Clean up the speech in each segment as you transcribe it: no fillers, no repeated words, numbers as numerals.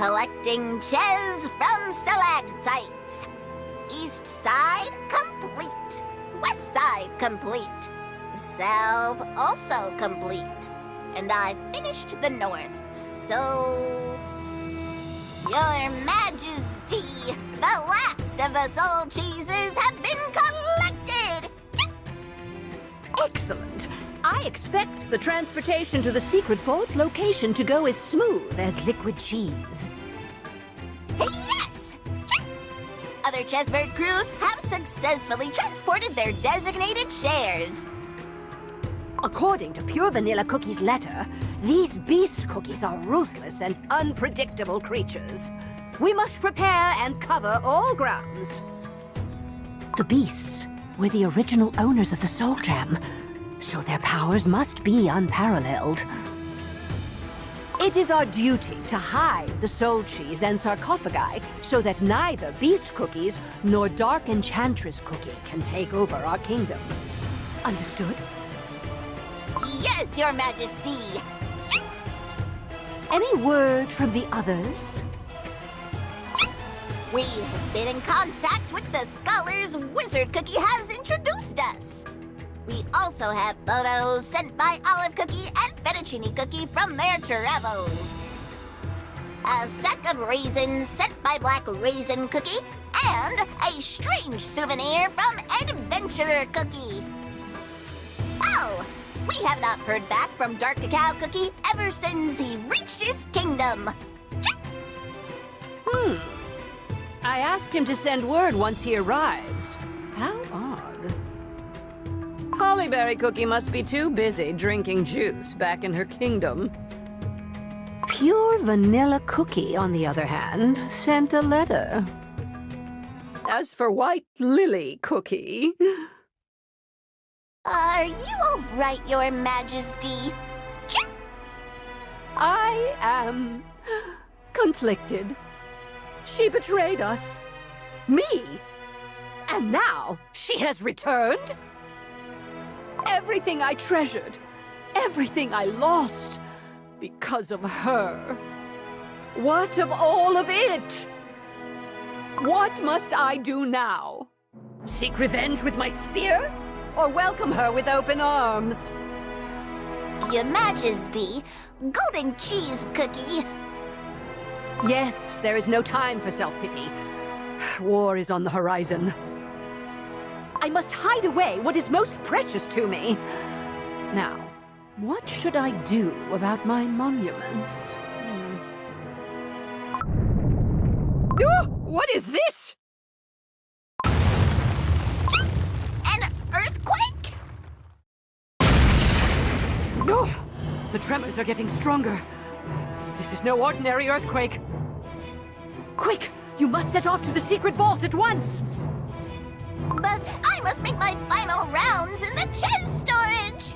collecting ches from stalactites. East side complete. West side complete. South also complete. And I finished the north, so... Your Majesty, the last of the soul cheeses have been collected! Excellent. I expect the transportation to the secret vault location to go as smooth as liquid cheese. Yes! Other Chessbird crews have successfully transported their designated shares. According to Pure Vanilla Cookie's letter, these beast cookies are ruthless and unpredictable creatures. We must prepare and cover all grounds. The beasts were the original owners of the Soul Gem, so their powers must be unparalleled. It is our duty to hide the soul cheese and sarcophagi so that neither beast cookies nor dark enchantress cookie can take over our kingdom. Understood? Yes, Your Majesty! Any word from the others? We've been in contact with the scholars Wizard Cookie has introduced us. We also have photos sent by Olive Cookie and Fettuccine Cookie from their travels. A sack of raisins sent by Black Raisin Cookie, and a strange souvenir from Adventurer Cookie. Oh, we have not heard back from Dark Cacao Cookie ever since he reached his kingdom. I asked him to send word once he arrives. How odd. Hollyberry Cookie must be too busy drinking juice back in her kingdom. Pure Vanilla Cookie, on the other hand, sent a letter. As for White Lily Cookie... Are you all right, Your Majesty? I am conflicted. She betrayed us. Me! And now she has returned? Everything I treasured, everything I lost, because of her. What of all of it? What must I do now? Seek revenge with my spear? Or welcome her with open arms? Your Majesty, Golden Cheese Cookie. Yes, there is no time for self-pity. War is on the horizon. I must hide away what is most precious to me. Now, what should I do about my monuments? Oh, what is this? An earthquake? No, the tremors are getting stronger. This is no ordinary earthquake. Quick, you must set off to the secret vault at once. But I must make my final rounds in the chest storage!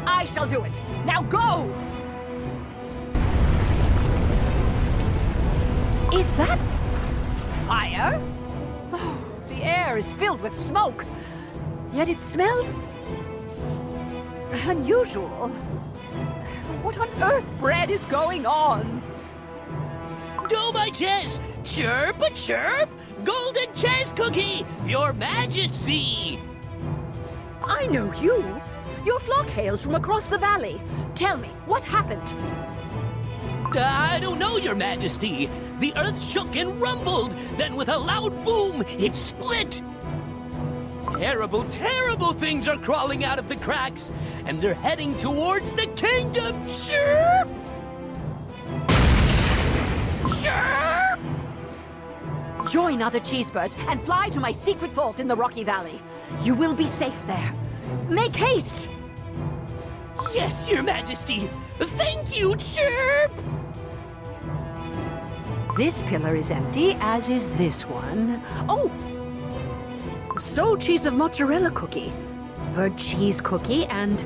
I shall do it. Now go! Is that fire? Oh, the air is filled with smoke. Yet it smells unusual. What on earth, Bread, is going on? Do my chess! Chirp a chirp! Golden Chess Cookie! Your Majesty! I know you. Your flock hails from across the valley. Tell me, what happened? I don't know, Your Majesty. The earth shook and rumbled. Then with a loud boom, it split. Terrible, terrible things are crawling out of the cracks, and they're heading towards the kingdom. Chirp! Chirp! Join other cheesebirds and fly to my secret vault in the Rocky Valley. You will be safe there. Make haste! Yes, Your Majesty. Thank you, Chirp! This pillar is empty, as is this one. Oh! Soul cheese of mozzarella cookie, bird cheese cookie, and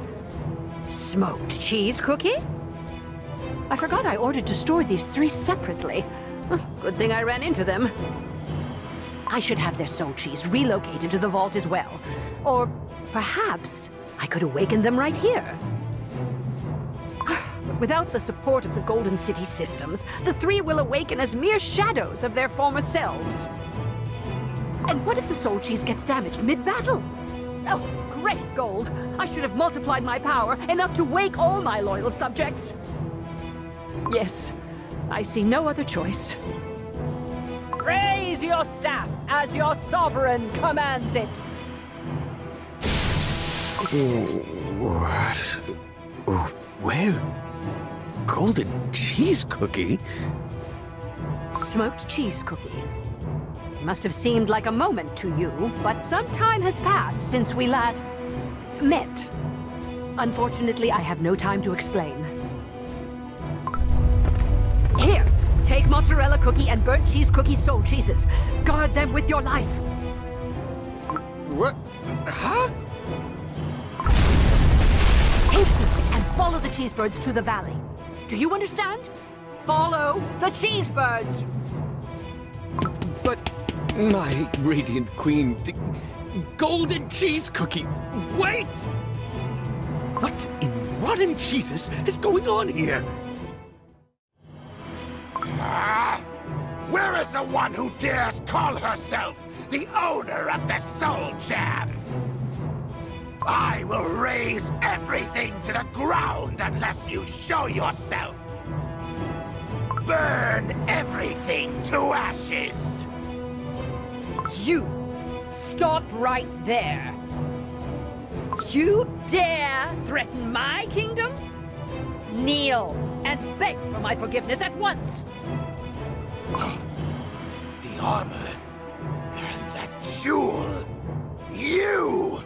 smoked cheese cookie? I forgot I ordered to store these 3 separately. Good thing I ran into them. I should have their soul cheese relocated to the vault as well. Or perhaps I could awaken them right here. Without the support of the Golden City systems, the three will awaken as mere shadows of their former selves. And what if the soul cheese gets damaged mid-battle? Oh, great gold! I should have multiplied my power enough to wake all my loyal subjects. Yes, I see no other choice. Raise your staff as your sovereign commands it. What? Where? Golden cheese cookie? Smoked cheese cookie. Must have seemed like a moment to you, but some time has passed since we last met. Unfortunately, I have no time to explain. Here, take mozzarella cookie and burnt cheese cookie soul cheeses. Guard them with your life. What? Huh? Take these and follow the cheesebirds to the valley. Do you understand? Follow the cheesebirds. But my radiant queen, the golden cheese cookie. Wait! What in rotten cheeses is going on here? Where is the one who dares call herself the owner of the Soul Jam? I will raise everything to the ground unless you show yourself. Burn everything to ashes. You stop right there. You dare threaten my kingdom? Kneel and beg for my forgiveness at once. The armor and that jewel. You!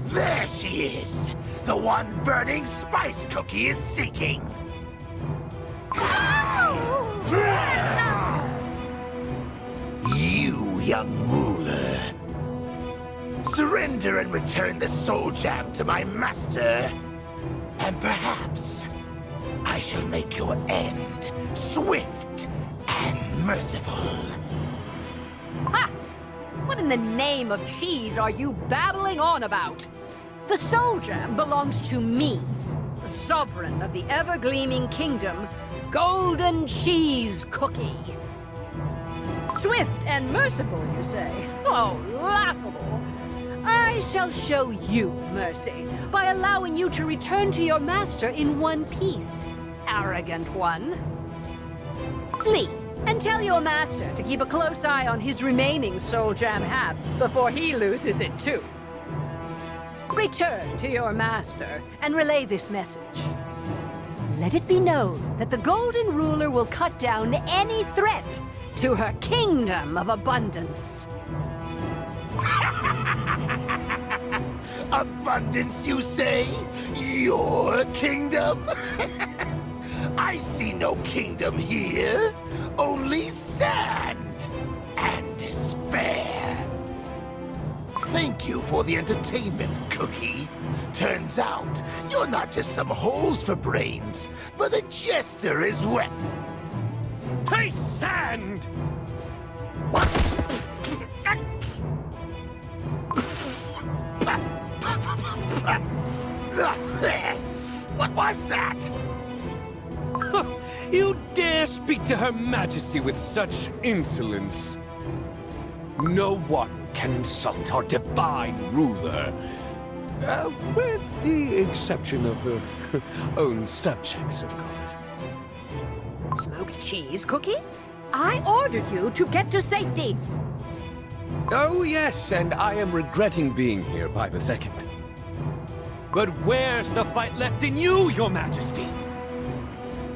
There she is! The one Burning Spice Cookie is seeking! You, young ruler. Surrender and return the Soul Jam to my master. And perhaps I shall make your end swift and merciful. Ha! What in the name of cheese are you babbling on about? The Soul Jam belongs to me, the sovereign of the ever-gleaming kingdom, Golden Cheese Cookie. Swift and merciful, you say? Oh, laughable. I shall show you mercy by allowing you to return to your master in one piece, arrogant one. Flee, and tell your master to keep a close eye on his remaining Soul Jam hat before he loses it too. Return to your master and relay this message. Let it be known that the Golden Ruler will cut down any threat to her kingdom of abundance. Abundance, you say? Your kingdom? I see no kingdom here. Only sand and despair. Thank you for the entertainment, Cookie. Turns out, you're not just some holes for brains, but a jester as well. Taste sand! What? What was that? You dare speak to Her Majesty with such insolence? No one can insult our divine ruler. With the exception of her own subjects, of course. Smoked cheese cookie? I ordered you to get to safety. Oh, yes, and I am regretting being here by the second. But where's the fight left in you, Your Majesty?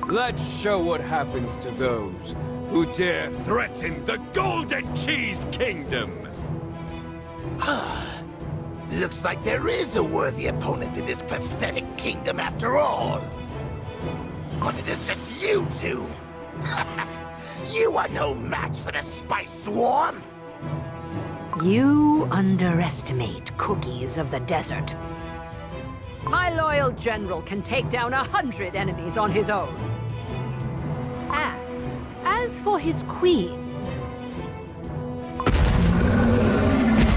Let's show what happens to those who dare threaten the Golden Cheese Kingdom! Looks like there is a worthy opponent in this pathetic kingdom after all. But it is just you two. You are no match for the Spice Swarm. You underestimate Cookies of the Desert. My loyal general can take down 100 enemies on his own. And as for his queen,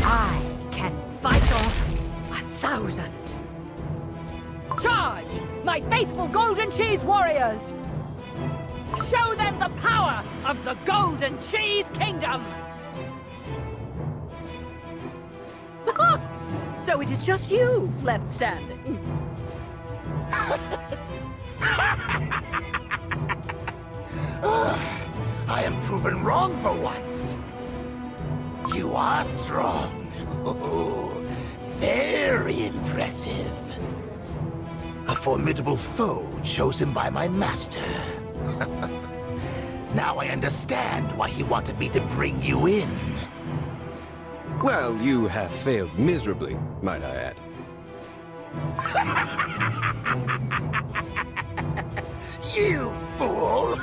I can fight off 1,000. Charge, my faithful golden cheese warriors! Show them the power of the Golden Cheese Kingdom! So it is just you left standing. I am proven wrong for once. You are strong. Oh, very impressive. A formidable foe chosen by my master. Now I understand why he wanted me to bring you in. Well, you have failed miserably, might I add. You fool!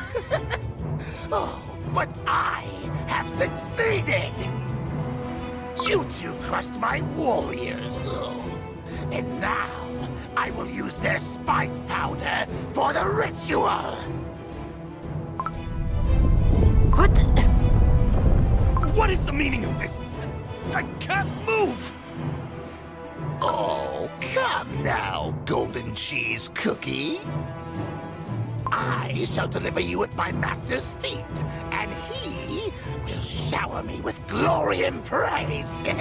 Oh, but I have succeeded! You two crushed my warriors, oh. And now I will use their spice powder for the ritual! What the... What is the meaning of this? I can't move! Oh, come now, golden cheese cookie. I shall deliver you at my master's feet, and he will shower me with glory and praise. Snow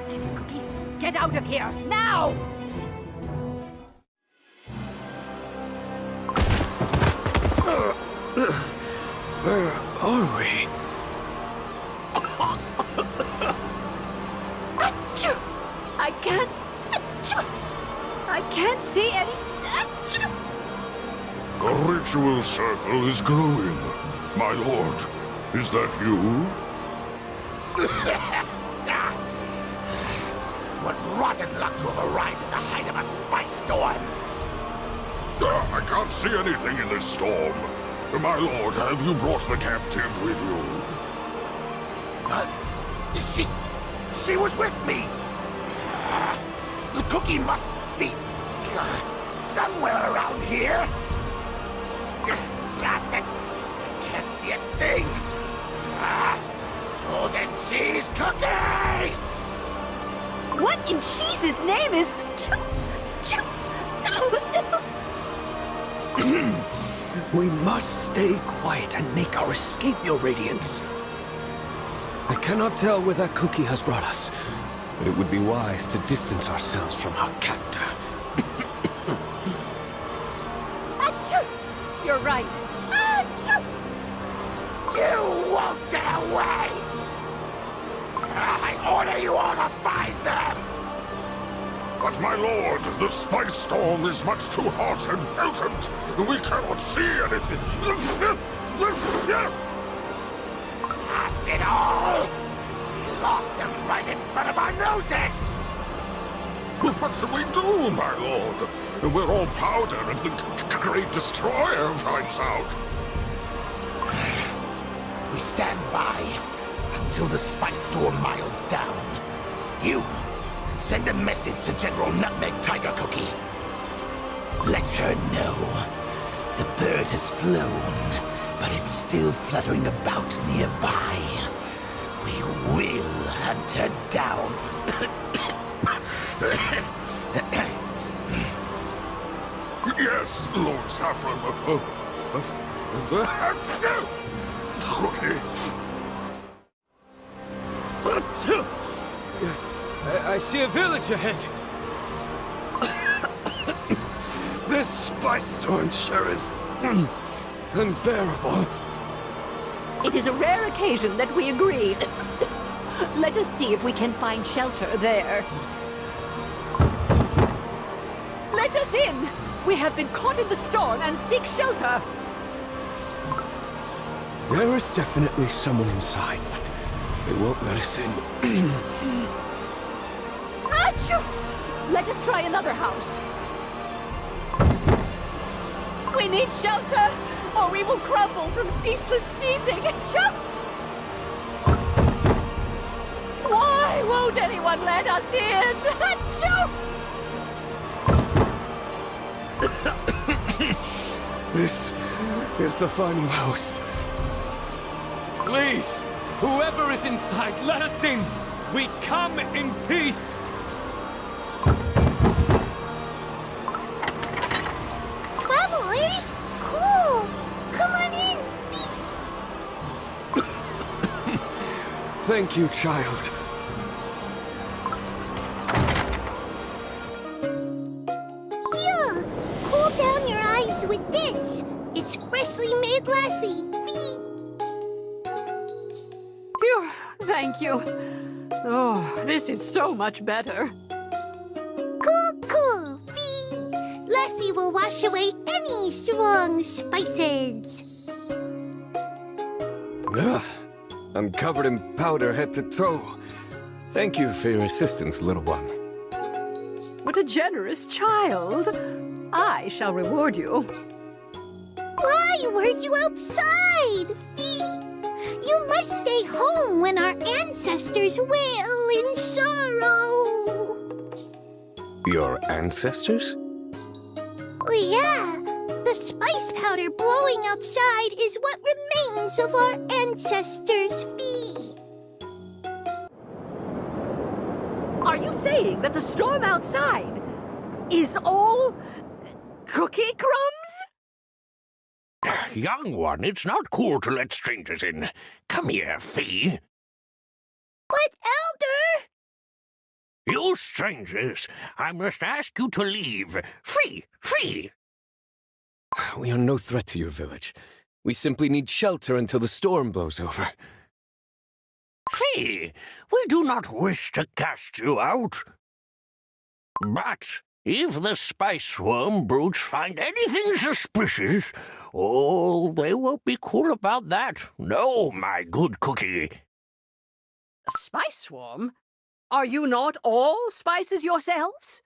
cheese cookie, get out of here, now! Where are we? Achoo! I can't see any... Achoo! The ritual circle is growing. My lord, is that you? What rotten luck to have arrived at the height of a spice storm! I can't see anything in this storm. My lord, have you brought the captive with you? She was with me! The cookie must be somewhere around here. Blast it! I can't see a thing. Golden cheese cookie! What in cheese's name is... We must stay quiet and make our escape, your radiance. I cannot tell where that cookie has brought us, but it would be wise to distance ourselves from our captor. Achoo! You're right. Achoo! You won't get away! I order you all to find them! But my lord, the spice storm is much too hot and potent. We cannot see anything. Blast it all! We lost them right in front of our noses! What should we do, my lord? We're all powder if the great destroyer finds out. We stand by until the spice storm milds down. You, send a message to General Nutmeg Tiger Cookie. Let her know the bird has flown, but it's still fluttering about nearby. We will hunt her down. Yes, Lord Saffron of the cookie. I see a village ahead. This spice storm sure is unbearable. It is a rare occasion that we agree. Let us see if we can find shelter there. Let us in! We have been caught in the storm and seek shelter. There is definitely someone inside, but they won't let us in. Achoo! Let us try another house. We need shelter, or we will crumble from ceaseless sneezing. Achoo! Why won't anyone let us in? Achoo! This is the final house. Please, whoever is inside, let us in. We come in peace. Thank you, child. Here, cool down your eyes with this. It's freshly made lassi. Fee. Phew, thank you. Oh, this is so much better. Cool. Fee. Lassi will wash away any strong spices. Ugh. I'm covered in powder head to toe. Thank you for your assistance, little one. What a generous child. I shall reward you. Why were you outside, Fee? You must stay home when our ancestors wail in sorrow. Your ancestors? Yeah, the spice powder blowing outside is what remains of our ancestors' Fee. Are you saying that the storm outside is all cookie crumbs? Young one, it's not cool to let strangers in. Come here, Fee. But, Elder! You strangers, I must ask you to leave. Free! We are no threat to your village. We simply need shelter until the storm blows over. Fee, we do not wish to cast you out. But if the spice swarm brutes find anything suspicious, oh, they won't be cool about that. No, my good cookie. A spice swarm? Are you not all spices yourselves?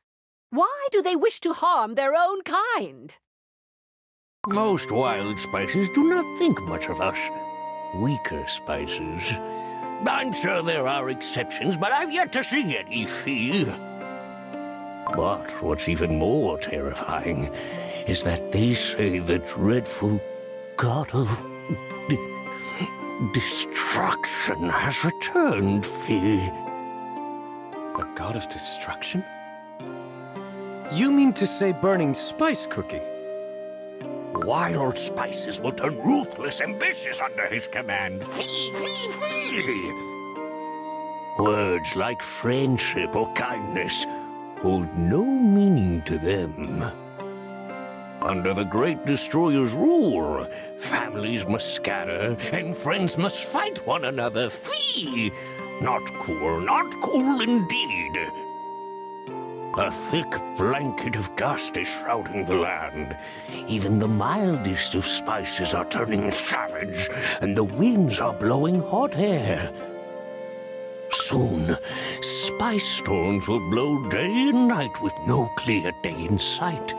Why do they wish to harm their own kind? Most wild spices do not think much of us. Weaker spices. I'm sure there are exceptions, but I've yet to see any, Fee. But what's even more terrifying is that they say the dreadful god of destruction has returned, Fee. The god of destruction? You mean to say burning spice cookie? Wild spices will turn ruthless and vicious under his command. Fee! Words like friendship or kindness hold no meaning to them. Under the Great Destroyer's rule, families must scatter and friends must fight one another. Fee! Not cool indeed. A thick blanket of dust is shrouding the land. Even the mildest of spices are turning savage, and the winds are blowing hot air. Soon, spice storms will blow day and night with no clear day in sight.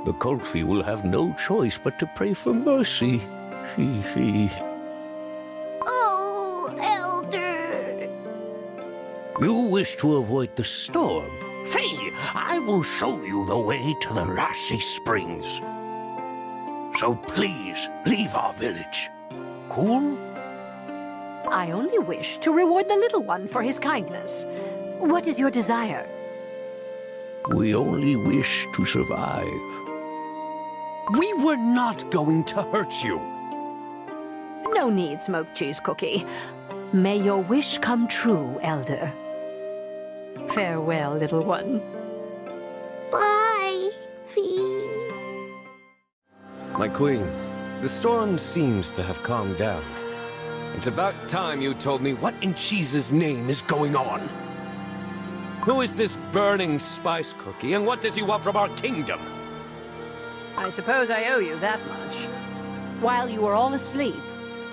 The Colfie will have no choice but to pray for mercy. Fee. Oh, Elder. You wish to avoid the storm? Fee, I will show you the way to the Lassie Springs. So please, leave our village. Cool? I only wish to reward the little one for his kindness. What is your desire? We only wish to survive. We were not going to hurt you. No need, smoked cheese cookie. May your wish come true, Elder. Farewell, little one. Bye, Fee. My queen, the storm seems to have calmed down. It's about time you told me what in cheese's name is going on. Who is this burning spice cookie, and what does he want from our kingdom? I suppose I owe you that much. While you were all asleep,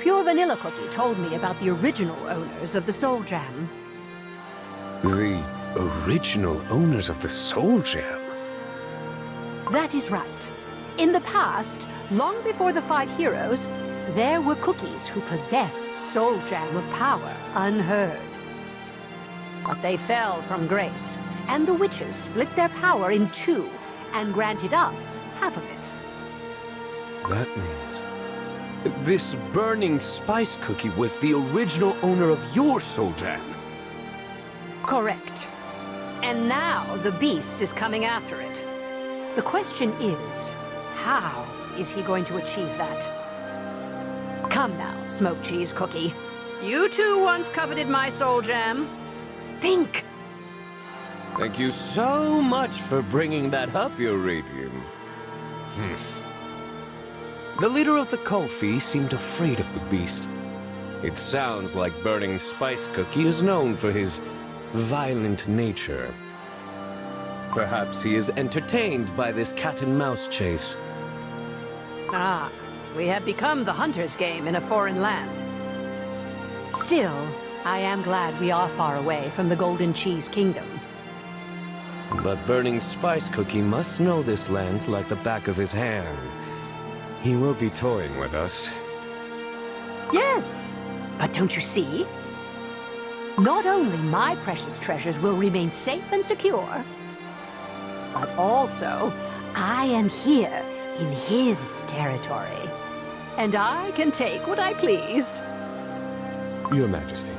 Pure Vanilla Cookie told me about the original owners of the Soul Jam. The original owners of the Soul Jam? That is right. In the past, long before the 5 heroes, there were cookies who possessed Soul Jam of power unheard. But they fell from grace, and the witches split their power in 2 and granted us half of it. That means this burning spice cookie was the original owner of your Soul Jam. Correct. And now the beast is coming after it. The question is, how is he going to achieve that? Come now, smoked cheese cookie. You too once coveted my soul gem. Think! Thank you so much for bringing that up, Your Radiance. The leader of the Kulfi seemed afraid of the beast. It sounds like Burning Spice Cookie is known for his violent nature. Perhaps he is entertained by this cat-and-mouse chase. Ah, we have become the hunter's game in a foreign land. Still, I am glad we are far away from the Golden Cheese Kingdom. But Burning Spice Cookie must know this land like the back of his hand. He will be toying with us. Yes, but don't you see? Not only my precious treasures will remain safe and secure, but also I am here in his territory. And I can take what I please. Your Majesty,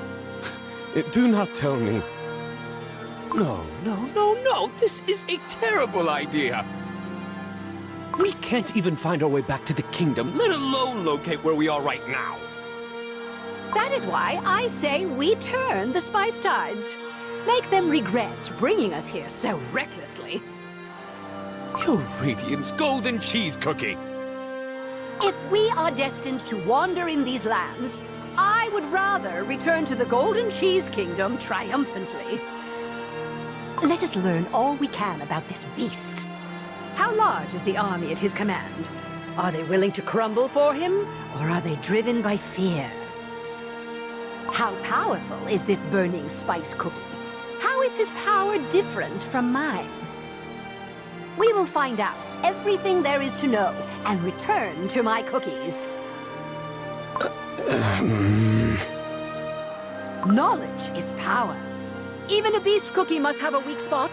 do not tell me. No, no, no, no! This is a terrible idea! We can't even find our way back to the kingdom, let alone locate where we are right now. That is why I say we turn the spice tides. Make them regret bringing us here so recklessly. Your Radiance Golden Cheese Cookie! If we are destined to wander in these lands, I would rather return to the Golden Cheese Kingdom triumphantly. Let us learn all we can about this beast. How large is the army at his command? Are they willing to crumble for him, or are they driven by fear? How powerful is this Burning Spice Cookie? How is his power different from mine? We will find out everything there is to know and return to my cookies. Knowledge is power. Even a beast cookie must have a weak spot.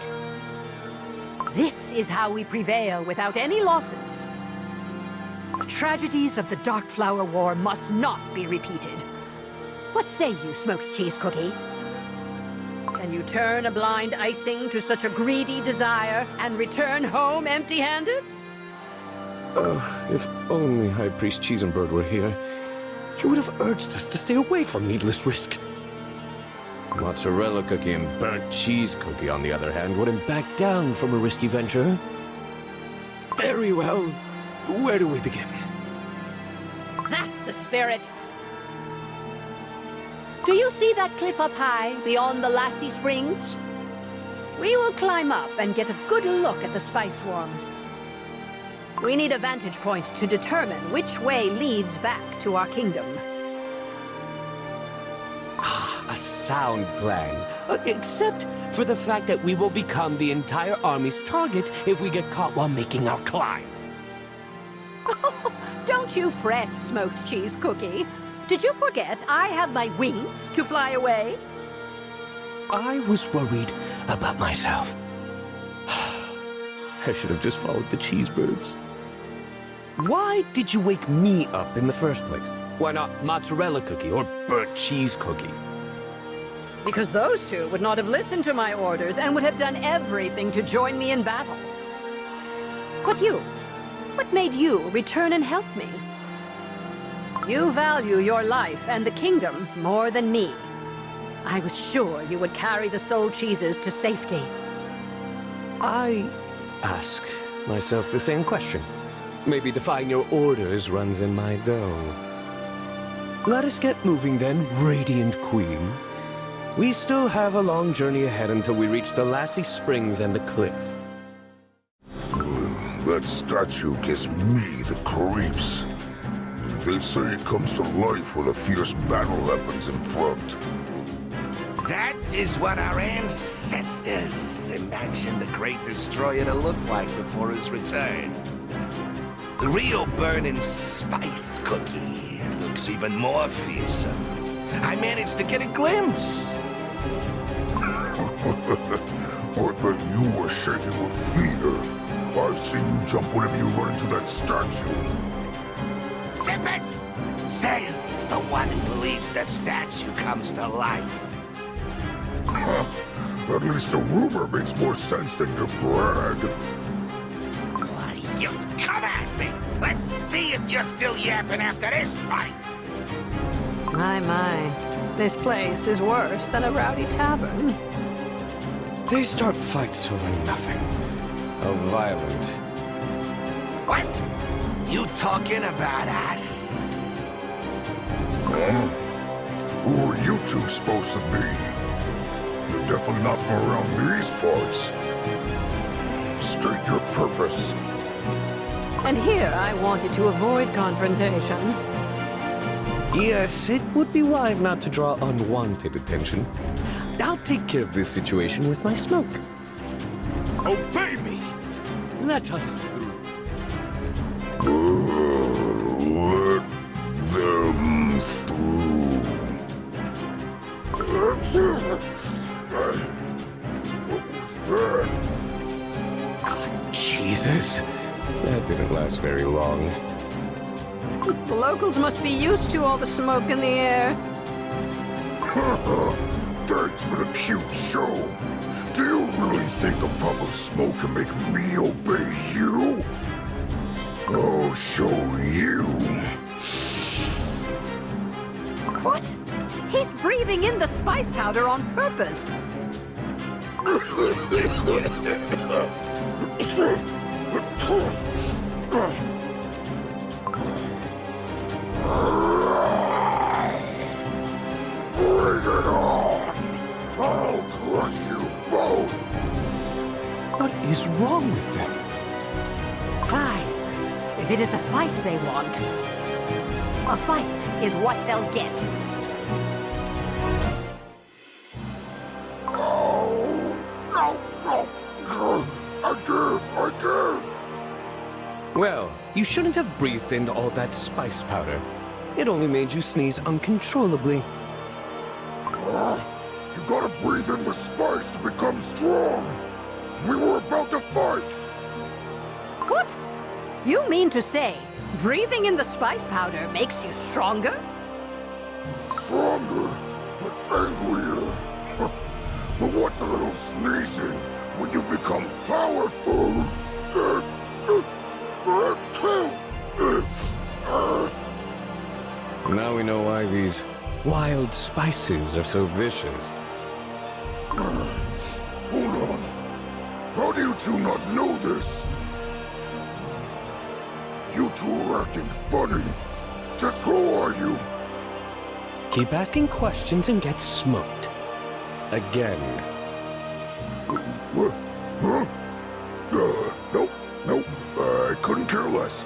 This is how we prevail without any losses. The tragedies of the Dark Flower War must not be repeated. What say you, Smoked Cheese Cookie? Can you turn a blind icing to such a greedy desire and return home empty-handed? Oh, if only High Priest Cheesenbird were here. He would have urged us to stay away from needless risk. Mozzarella Cookie and Burnt Cheese Cookie, on the other hand, wouldn't back down from a risky venture. Very well. Where do we begin? That's the spirit. Do you see that cliff up high, beyond the Lassie Springs? We will climb up and get a good look at the spice swarm. We need a vantage point to determine which way leads back to our kingdom. A sound plan. Except for the fact that we will become the entire army's target if we get caught while making our climb. Don't you fret, Smoked Cheese Cookie. Did you forget I have my wings to fly away? I was worried about myself. I should have just followed the cheesebirds. Why did you wake me up in the first place? Why not Mozzarella Cookie or Burnt Cheese Cookie? Because those two would not have listened to my orders and would have done everything to join me in battle. But you, what made you return and help me? You value your life and the kingdom more than me. I was sure you would carry the soul cheeses to safety. I ask myself the same question. Maybe defying your orders runs in my dough. Let us get moving then, Radiant Queen. We still have a long journey ahead until we reach the Lassie Springs and the cliff. That statue gives me the creeps. They say it comes to life when a fierce battle happens in front. That is what our ancestors imagined the Great Destroyer to look like before his return. The real Burning Spice Cookie looks even more fearsome. I managed to get a glimpse. I bet you were shaking with fear. I've seen you jump whenever you run into that statue. Zip it! Says the one who believes the statue comes to life. At least a rumor makes more sense than your brag. Why, you come at me! Let's see if you're still yapping after this fight! My. This place is worse than a rowdy tavern. They start fights over nothing. How violent. What? You talking about us? Huh? Who are you two supposed to be? You're definitely not from around these parts. State your purpose. And here I wanted to avoid confrontation. Yes, it would be wise not to draw unwanted attention. I'll take care of this situation with my smoke. Obey me! Let us through. Let them through. What was that? Jesus. That didn't last very long. The locals must be used to all the smoke in the air. Thanks for the cute show. Do you really think a puff of smoke can make me obey you? I'll show you. What? He's breathing in the spice powder on purpose. Bring it on! I'll crush you both! What is wrong with them? Fine. If it is a fight they want, a fight is what they'll get. I give! Well, you shouldn't have breathed in all that spice powder. It only made you sneeze uncontrollably. You gotta breathe in the spice to become strong. We were about to fight. What? You mean to say breathing in the spice powder makes you stronger? Stronger, but angrier. But what's a little sneezing when you become powerful? Now we know why these wild spices are so vicious. Hold on. How do you two not know this? You two are acting funny. Just who are you? Keep asking questions and get smoked. Again. What? Huh? Nope. I couldn't care less.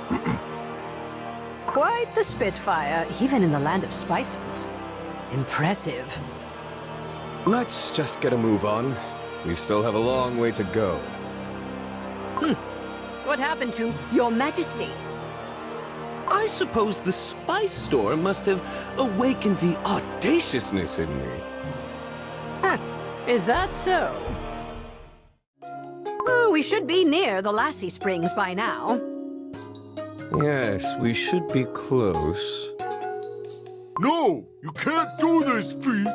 Quite the spitfire, even in the land of spices. Impressive. Let's just get a move on. We still have a long way to go. What happened to Your Majesty? I suppose the spice store must have awakened the audaciousness in me. Huh. Is that so? Oh, we should be near the Lassie Springs by now. Yes, we should be close. No, you can't do this, Fee.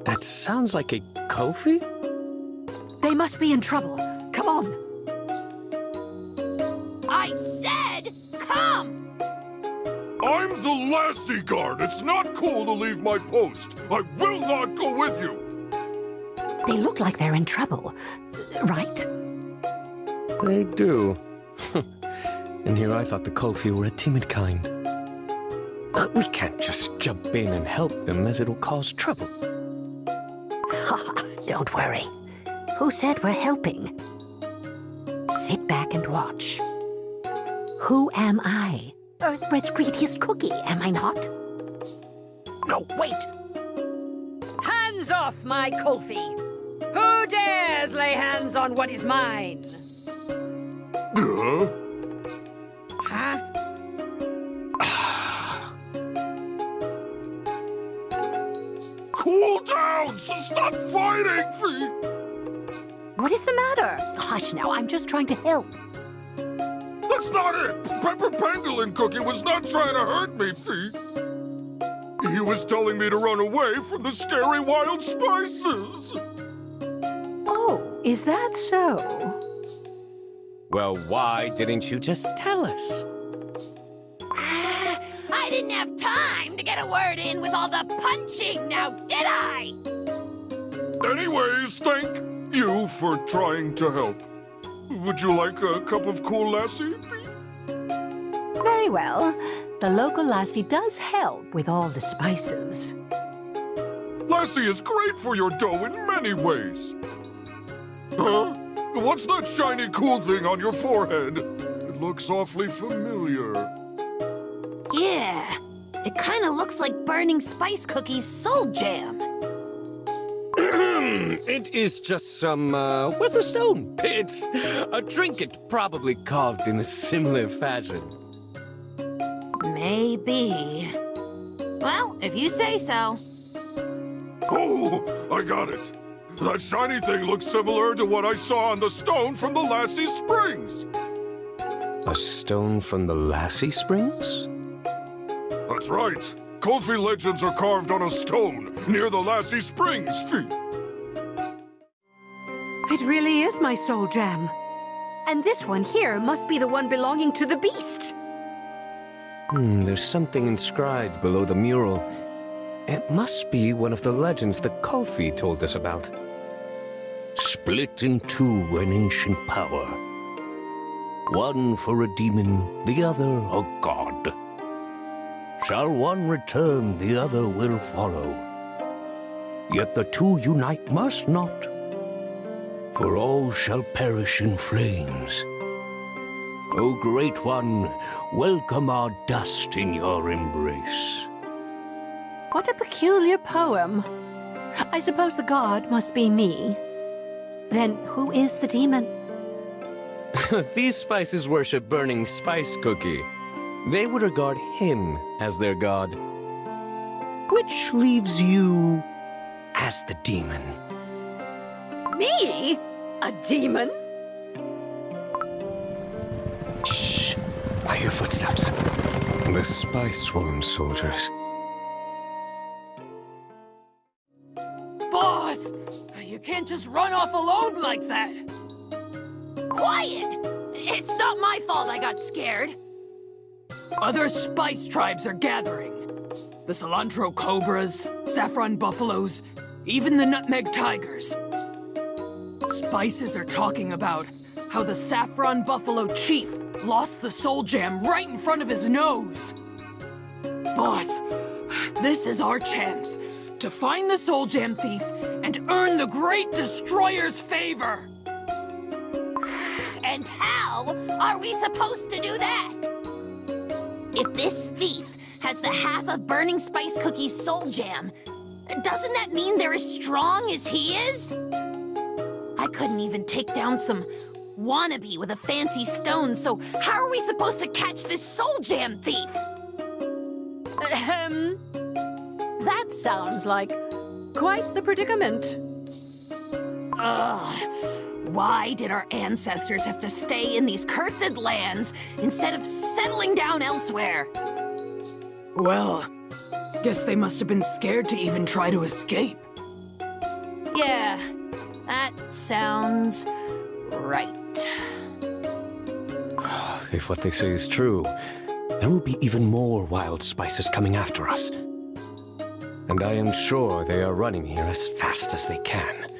That sounds like a Kofi? They must be in trouble. Come on. I said, come! I'm the Lassie Guard. It's not cool to leave my post. I will not go with you. They look like they're in trouble, right? They do. And here I thought the Kofi were a timid kind. But we can't just jump in and help them, as it'll cause trouble. Don't worry. Who said we're helping? Sit back and watch. Who am I? Earthbread's greediest cookie, am I not? No, wait! Hands off my Kofi! Who dares lay hands on what is mine? Huh? Cool down! So stop fighting, Fee! What is the matter? Hush now, I'm just trying to help. That's not it! Pepper Pangolin Cookie was not trying to hurt me, Fee. He was telling me to run away from the scary wild spices. Oh, is that so? Well, why didn't you just tell us? I didn't have time to get a word in with all the punching now, did I? Anyways, thank you for trying to help. Would you like a cup of cool lassie? Very well. The local lassie does help with all the spices. Lassie is great for your dough in many ways. Huh? What's that shiny cool thing on your forehead? It looks awfully familiar. Yeah, it kind of looks like Burning Spice Cookie's soul jam. It is just some, worth a stone. It's a trinket probably carved in a similar fashion. Maybe. Well, if you say so. Oh, I got it. That shiny thing looks similar to what I saw on the stone from the Lassie Springs. A stone from the Lassie Springs? That's right. Kofi legends are carved on a stone near the Lassie Springs Street. It really is my soul gem. And this one here must be the one belonging to the beast. There's something inscribed below the mural. It must be one of the legends that Kofi told us about. Split in two an ancient power. One for a demon, the other a god. Shall one return, the other will follow. Yet the two unite must not, for all shall perish in flames. O Great One, welcome our dust in your embrace. What a peculiar poem. I suppose the god must be me. Then who is the demon? These spices worship Burning Spice Cookie. They would regard him as their god. Which leaves you as the demon. Me? A demon? Shh! I hear footsteps. The Spice Woman soldiers. Boss! You can't just run off alone like that! Quiet! It's not my fault I got scared. Other spice tribes are gathering. The cilantro cobras, saffron buffaloes, even the nutmeg tigers. Spices are talking about how the saffron buffalo chief lost the soul jam right in front of his nose. Boss, this is our chance to find the soul jam thief and earn the Great Destroyer's favor. And how are we supposed to do that? If this thief has the half of Burning Spice Cookie's soul jam, doesn't that mean they're as strong as he is? I couldn't even take down some wannabe with a fancy stone, so how are we supposed to catch this soul jam thief? That sounds like quite the predicament. Ugh. Why did our ancestors have to stay in these cursed lands instead of settling down elsewhere? Well, guess they must have been scared to even try to escape. Yeah, that sounds right. If what they say is true, there will be even more wild spices coming after us. And I am sure they are running here as fast as they can.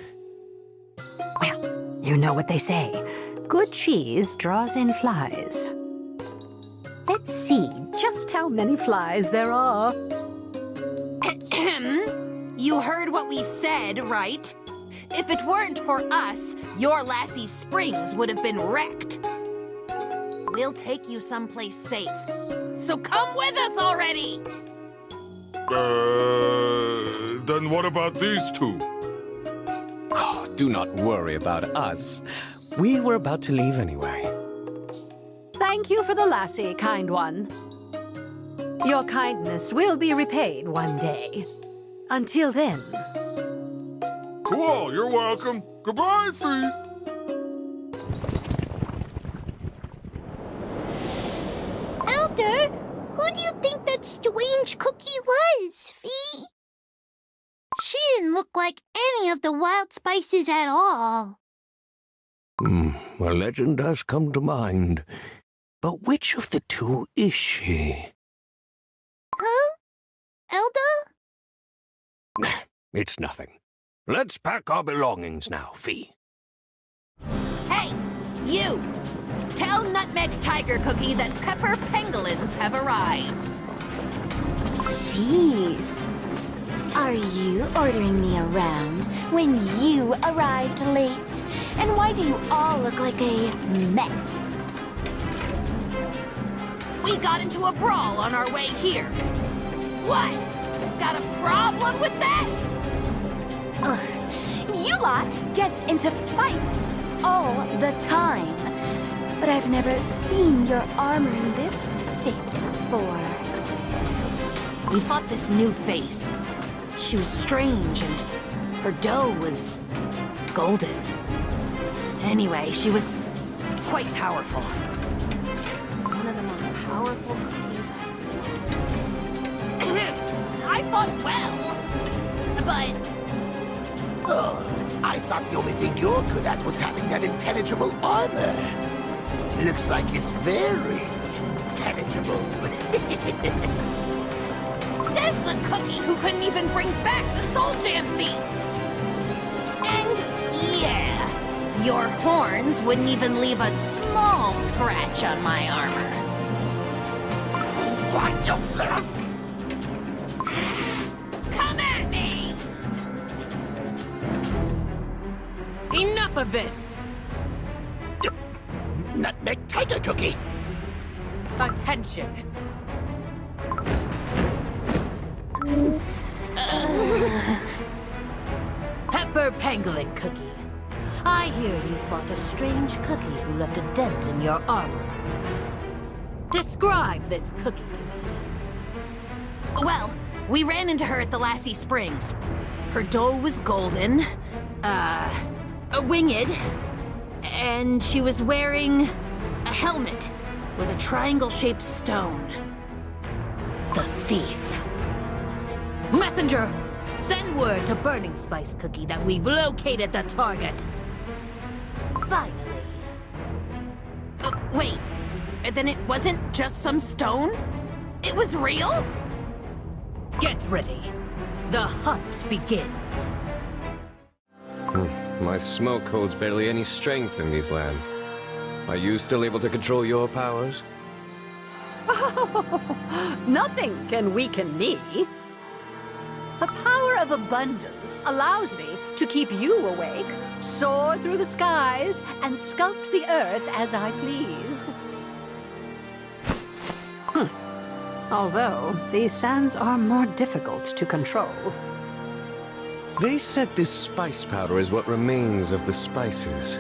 Well, you know what they say. Good cheese draws in flies. Let's see just how many flies there are. You heard what we said, right? If it weren't for us, your Lassie Springs would have been wrecked. We'll take you someplace safe. So come with us already! Then what about these two? Oh, do not worry about us. We were about to leave anyway. Thank you for the lassie, kind one. Your kindness will be repaid one day. Until then... Cool, you're welcome. Goodbye, Fee. Elder, who do you think that strange cookie was, Fee? She didn't look like any of the wild spices at all. A legend does come to mind. But which of the two is she? It's nothing. Let's pack our belongings now, Fee. Hey, you! Tell Nutmeg Tiger Cookie that pepper pangolins have arrived. Jeez. Are you ordering me around when you arrived late? And why do you all look like a mess? We got into a brawl on our way here. What? Got a problem with that? Ugh, you lot get into fights all the time. But I've never seen your armor in this state before. We fought this new face. She was strange and her dough was golden. Anyway, she was quite powerful. One of the most powerful cookies I fought well, but I thought the only thing you're good at was having that impenetrable armor. Looks like it's very impenetrable. says the cookie who couldn't even bring back the Soul Jam thief. And yeah, your horns wouldn't even leave a small scratch on my armor. What you... Come at me! Enough of this! Nutmeg Tiger Cookie! Attention! Pepper Pangolin Cookie. I hear you fought a strange cookie who left a dent in your armor. Describe this cookie to me. Well, we ran into her at the Lassie Springs. Her dough was golden, winged, and she was wearing a helmet with a triangle-shaped stone. The thief. Messenger, send word to Burning Spice Cookie that we've located the target. Finally. Wait, then it wasn't just some stone? It was real? Get ready. The hunt begins. My smoke holds barely any strength in these lands. Are you still able to control your powers? Nothing can weaken me. The power of abundance allows me to keep you awake, soar through the skies, and sculpt the earth as I please. Although, these sands are more difficult to control. They said this spice powder is what remains of the spices.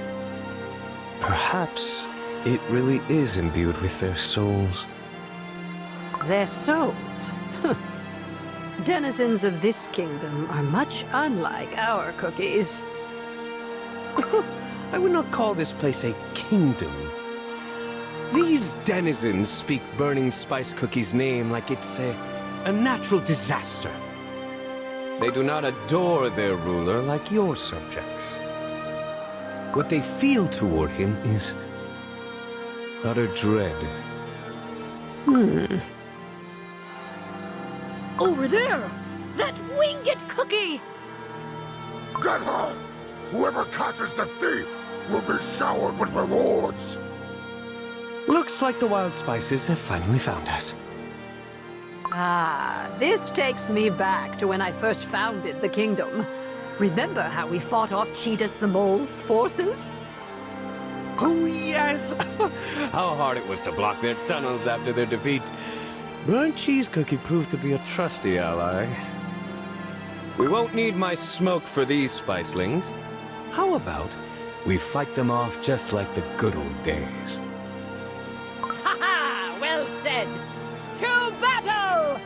Perhaps it really is imbued with their souls. Their souls? Denizens of this kingdom are much unlike our cookies. I would not call this place a kingdom. These denizens speak Burning Spice Cookie's name like it's a natural disaster. They do not adore their ruler like your subjects. What they feel toward him is utter dread. Over there! That winged cookie! Get her! Whoever catches the thief will be showered with rewards! Looks like the wild spices have finally found us. Ah, this takes me back to when I first founded the kingdom. Remember how we fought off Cheetahs the Mole's forces? Oh, yes! How hard it was to block their tunnels after their defeat. But Cheese Cookie proved to be a trusty ally. We won't need my smoke for these spicelings. How about we fight them off just like the good old days? Ha ha! Well said! To battle!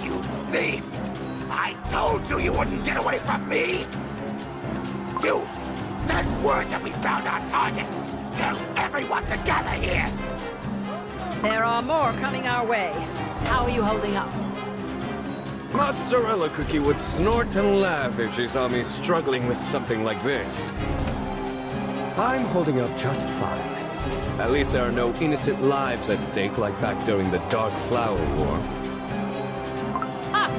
You thief! I told you you wouldn't get away from me! You! Send word that we found our target! Tell everyone to gather here! There are more coming our way. How are you holding up? Mozzarella Cookie would snort and laugh if she saw me struggling with something like this. I'm holding up just fine. At least there are no innocent lives at stake like back during the Dark Flower War. Ah!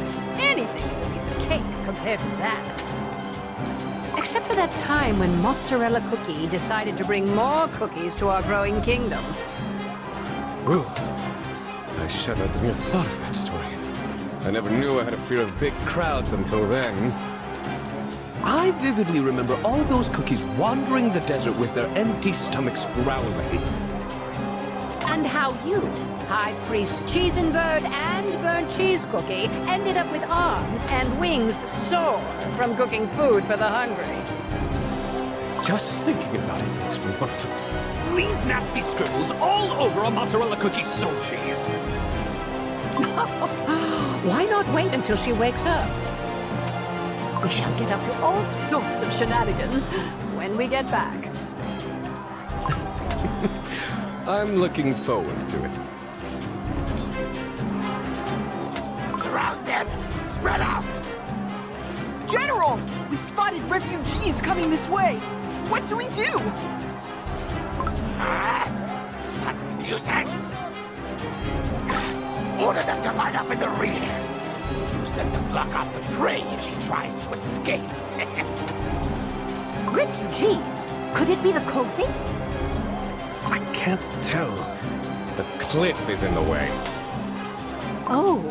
compared to that. Except for that time when Mozzarella Cookie decided to bring more cookies to our growing kingdom. Ooh. I shudder at the mere thought of that story. I never knew I had a fear of big crowds until then. I vividly remember all those cookies wandering the desert with their empty stomachs growling. And how you, High Priest Cheese and Bird and Burnt Cheese Cookie, ended up with arms and wings sore from cooking food for the hungry. Just thinking about it makes me want to leave nasty scribbles all over a mozzarella cookie soul cheese. Why not wait until she wakes up? We shall get up to all sorts of shenanigans when we get back. I'm looking forward to it. Surround them! Spread out! General! We spotted refugees coming this way. What do we do? What nuisance! Order them to line up in the rear. Use them to block off the prey if she tries to escape. Refugees? Could it be the Kofi? I can't tell. The cliff is in the way. Oh.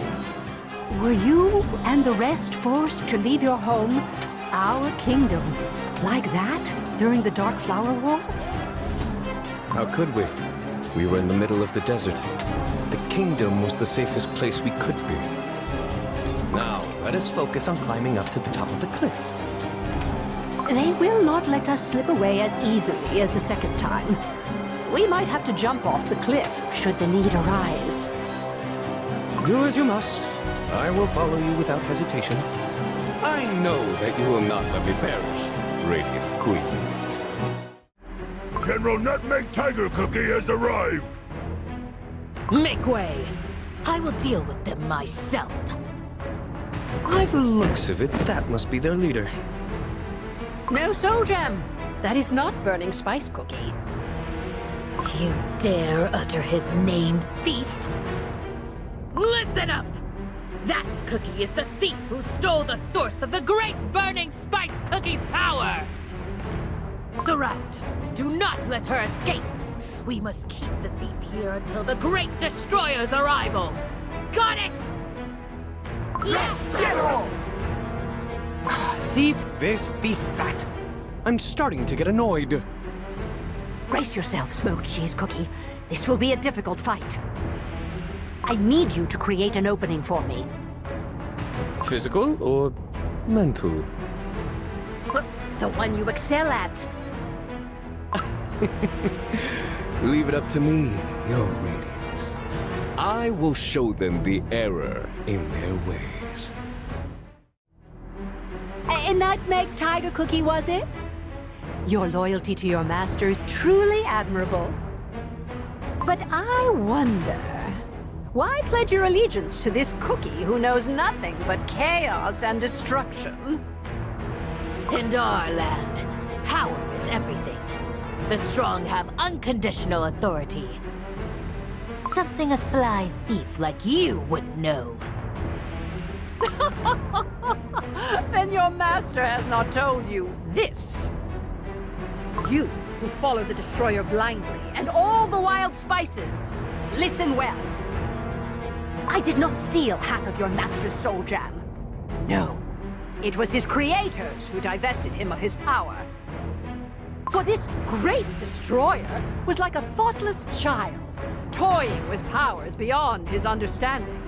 Were you and the rest forced to leave your home, our kingdom, like that during the Dark Flower War? How could we? We were in the middle of the desert. The kingdom was the safest place we could be. Now, let us focus on climbing up to the top of the cliff. They will not let us slip away as easily as the second time. We might have to jump off the cliff should the need arise. Do as you must. I will follow you without hesitation. I know that you will not let me perish, Radiant Queen. General Nutmeg Tiger Cookie has arrived. Make way! I will deal with them myself. By the looks of it, that must be their leader. No soul gem. That is not Burning Spice Cookie. You dare utter his name, thief? Listen up! That cookie is the thief who stole the source of the great Burning Spice Cookie's power! Surround her. Do not let her escape. We must keep the thief here until the Great Destroyer's arrival. Got it? Yes, General! Thief this, thief that. I'm starting to get annoyed. Brace yourself, Smoked Cheese Cookie. This will be a difficult fight. I need you to create an opening for me. Physical or mental? The one you excel at. Leave it up to me, your radiance. I will show them the error in their ways. A nutmeg tiger cookie, was it? Your loyalty to your master is truly admirable. But I wonder, why pledge your allegiance to this cookie who knows nothing but chaos and destruction? In our land, power is everything. The strong have unconditional authority. Something a sly thief like you wouldn't know. Then your master has not told you this. You, who follow the Destroyer blindly, and all the wild spices, listen well. I did not steal half of your master's soul jam. No, it was his creators who divested him of his power. For this great Destroyer was like a thoughtless child, toying with powers beyond his understanding.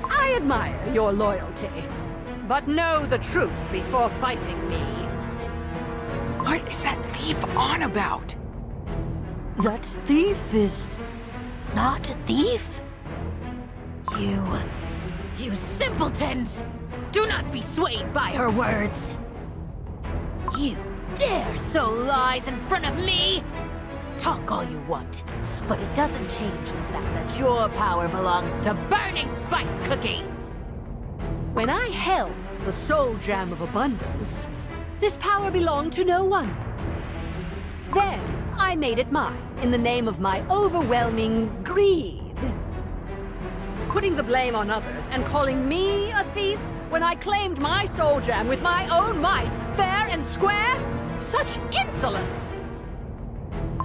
I admire your loyalty, but know the truth before fighting me. What is that thief on about? That thief is not a thief? You simpletons! Do not be swayed by her words! You dare sow lies in front of me? Talk all you want, but it doesn't change the fact that your power belongs to Burning Spice Cookie! When I held the soul jam of abundance, this power belonged to no one. Then I made it mine in the name of my overwhelming greed. Putting the blame on others and calling me a thief when I claimed my soul gem with my own might, fair and square? Such insolence!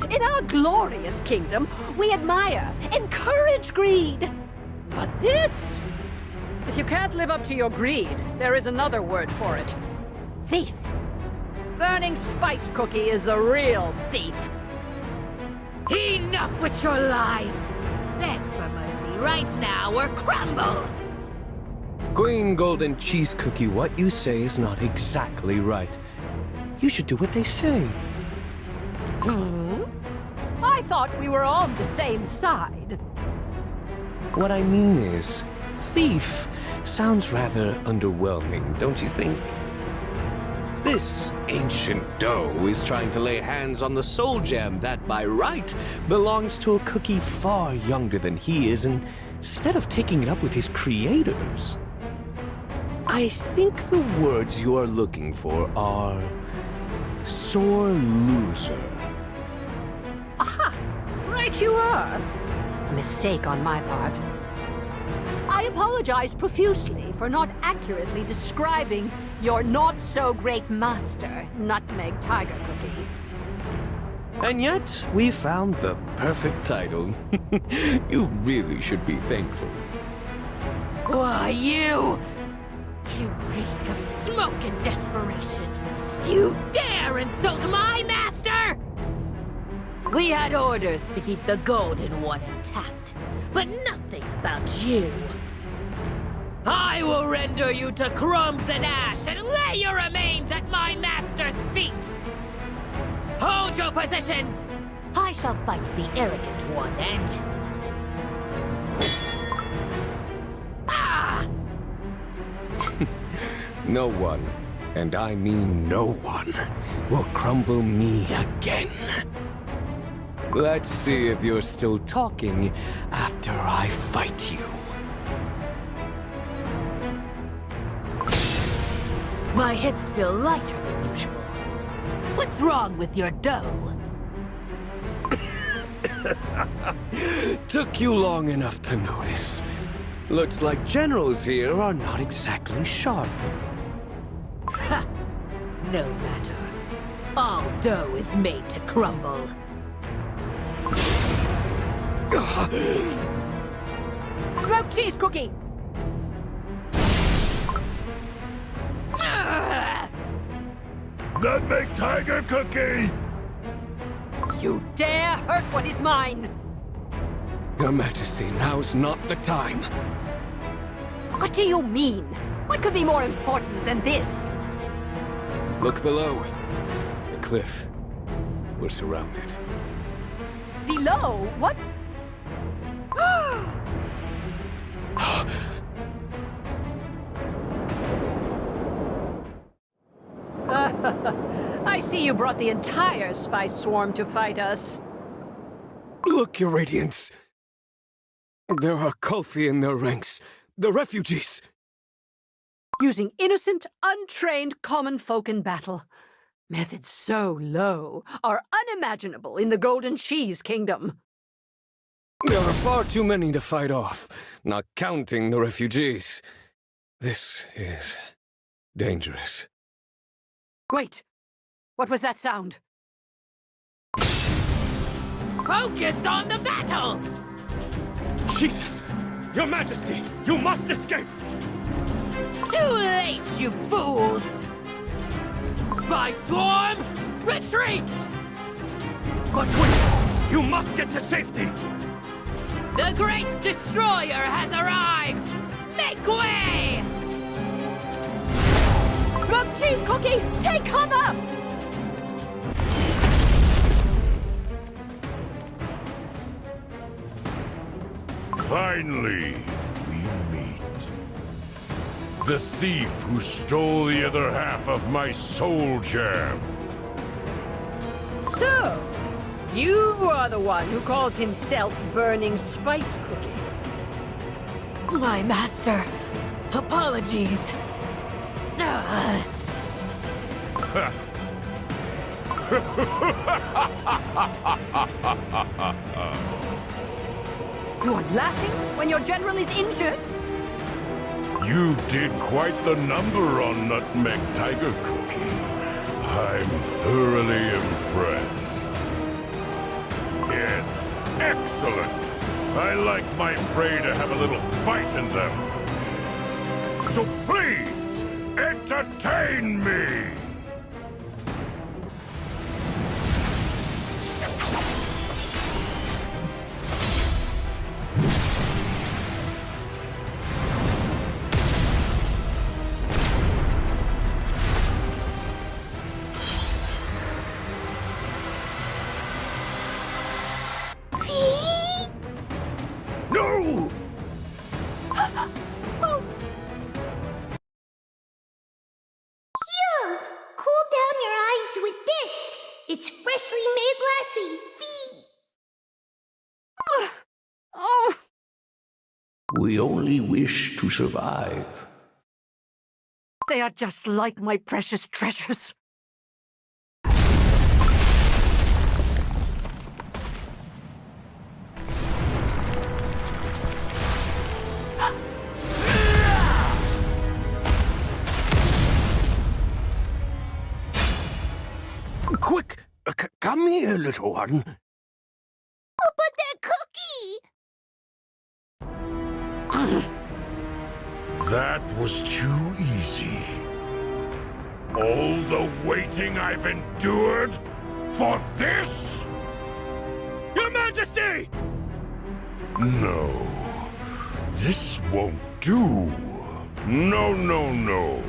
In our glorious kingdom, we admire, encourage greed. But this? If you can't live up to your greed, there is another word for it. Thief. Burning Spice Cookie is the real thief. Enough with your lies! Beg for mercy right now or crumble! Queen Golden Cheese Cookie, what you say is not exactly right. You should do what they say. I thought we were on the same side. What I mean is, thief sounds rather underwhelming, don't you think? This ancient dough is trying to lay hands on the soul gem that, by right, belongs to a cookie far younger than he is, and instead of taking it up with his creators, I think the words you are looking for are sore loser. Aha! Right you are. A mistake on my part. I apologize profusely for not accurately describing your not-so-great master, Nutmeg Tiger Cookie. And yet, we found the perfect title. You really should be thankful. Why, you reek of smoke and desperation! You dare insult my master! We had orders to keep the golden one intact, but nothing about you. I will render you to crumbs and ash and lay your remains at my master's feet! Hold your positions! I shall fight the arrogant one and... Ah! No one, and I mean no one, will crumble me again. Let's see if you're still talking after I fight you. My hits feel lighter than usual. What's wrong with your dough? Took you long enough to notice. Looks like generals here are not exactly sharp. Ha! No matter. All dough is made to crumble. Smoked cheese cookie! Nutmeg Tiger Cookie! You dare hurt what is mine! Your Majesty, now's not the time. What do you mean? What could be more important than this? Look below. The cliff. We're surrounded. Below? What? I see you brought the entire spice swarm to fight us. Look, Your Radiance. There are Kofi in their ranks. The refugees. Using innocent, untrained common folk in battle. Methods so low are unimaginable in the Golden Cheese Kingdom. There are far too many to fight off, not counting the refugees. This is dangerous. Wait, what was that sound? Focus on the battle! Jesus! Your Majesty, you must escape! Too late, you fools! Spy Swarm, retreat! But quick! You must get to safety! The Great Destroyer has arrived! Make way! Smoked cheese cookie, take cover! Finally, we meet. The thief who stole the other half of my soul gem. So, you are the one who calls himself Burning Spice Cookie. My master, apologies. You are laughing when your general is injured? You did quite the number on Nutmeg Tiger Cookie. I'm thoroughly impressed. Yes, excellent. I like my prey to have a little fight in them. So please, entertain me! No! Here, cool down your eyes with this. It's freshly made lassi. Fee. Oh, We only wish to survive. they are just like my precious treasures. Quick! Come here, little one. But that cookie! That was too easy. All the waiting I've endured for this? Your Majesty! No, this won't do. No, no, no.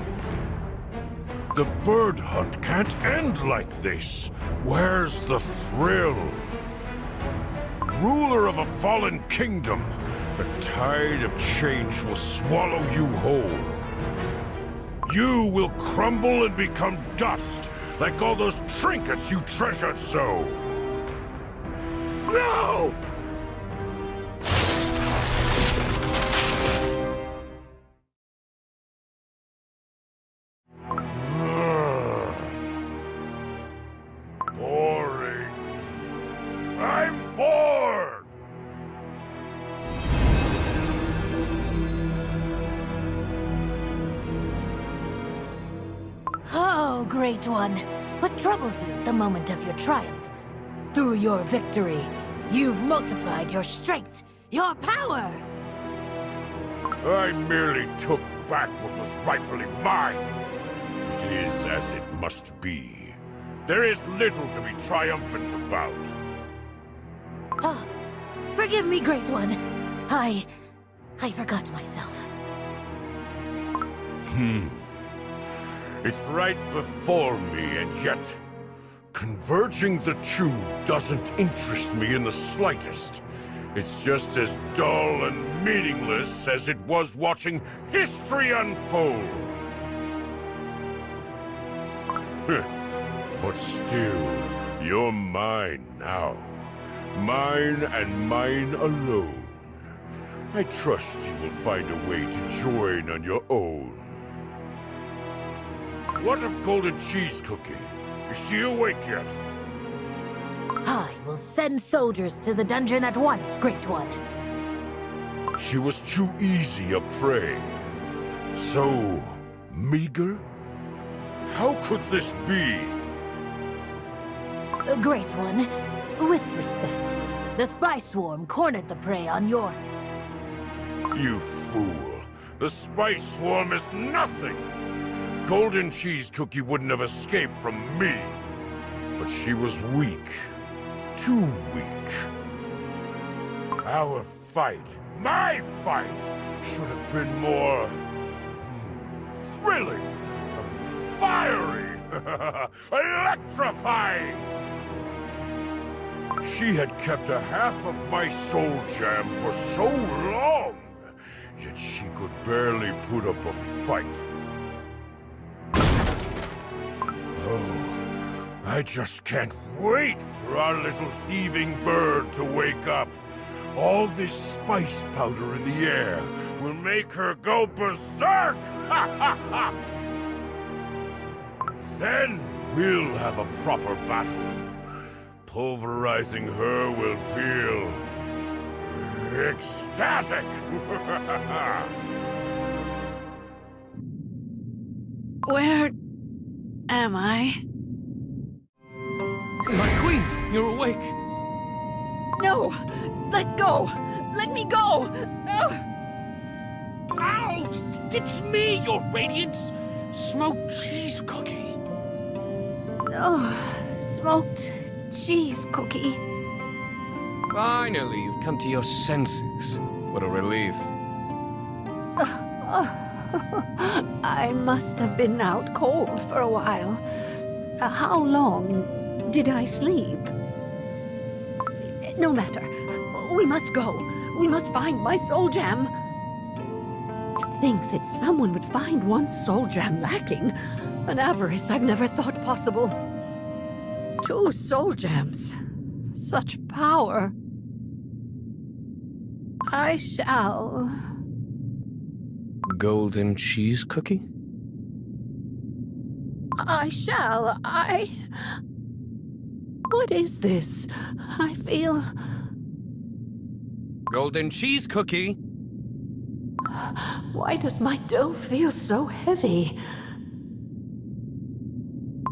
The bird hunt can't end like this. Where's the thrill? Ruler of a fallen kingdom, the tide of change will swallow you whole. You will crumble and become dust, like all those trinkets you treasured so. No! Boring. I'm bored! Oh, Great One, what troubles you at the moment of your triumph? Through your victory, you've multiplied your strength, your power! I merely took back what was rightfully mine. It is as it must be. There is little to be triumphant about. Oh, forgive me, Great One. I forgot myself. It's right before me, and yet converging the two doesn't interest me in the slightest. It's just as dull and meaningless as it was watching history unfold. But still, you're mine now. Mine and mine alone. I trust you will find a way to join on your own. What of Golden Cheese Cookie? Is she awake yet? I will send soldiers to the dungeon at once, Great One. She was too easy a prey. So meager? How could this be? Great One, with respect, the spy swarm cornered the prey on your... You fool. The spice swarm is nothing. Golden Cheese Cookie wouldn't have escaped from me. But she was weak. Too weak. Our fight, my fight, should have been more... thrilling, fiery, electrifying. She had kept a half of my soul jam for so long, yet she could barely put up a fight. Oh, I just can't wait for our little thieving bird to wake up. All this spice powder in the air will make her go berserk! Ha ha ha! Then we'll have a proper battle. Pulverizing her will feel ecstatic. Where am I? My queen, you're awake. No! Let go! Let me go! Ugh. Ow! It's me, your radiance! Smoked cheese cookie. Oh, smoked cheese cookie. Finally, you've come to your senses. What a relief. I must have been out cold for a while. How long did I sleep? No matter. We must go. We must find my soul gem. To think that someone would find one soul gem lacking. An avarice I've never thought possible. 2 soul gems. Such power. I shall... Golden cheese cookie? What is this? I feel... Golden cheese cookie? Why does my dough feel so heavy?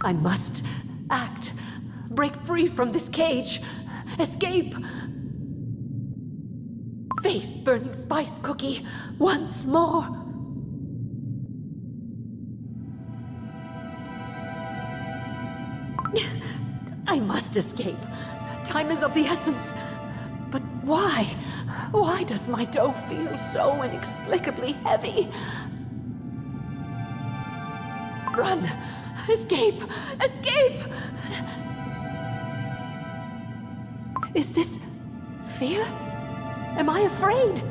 I must act. Break free from this cage. Escape. Face burning spice cookie once more. I must escape. Time is of the essence. But why? Why does my dough feel so inexplicably heavy? Run! Escape! Escape! Is this fear? Am I afraid?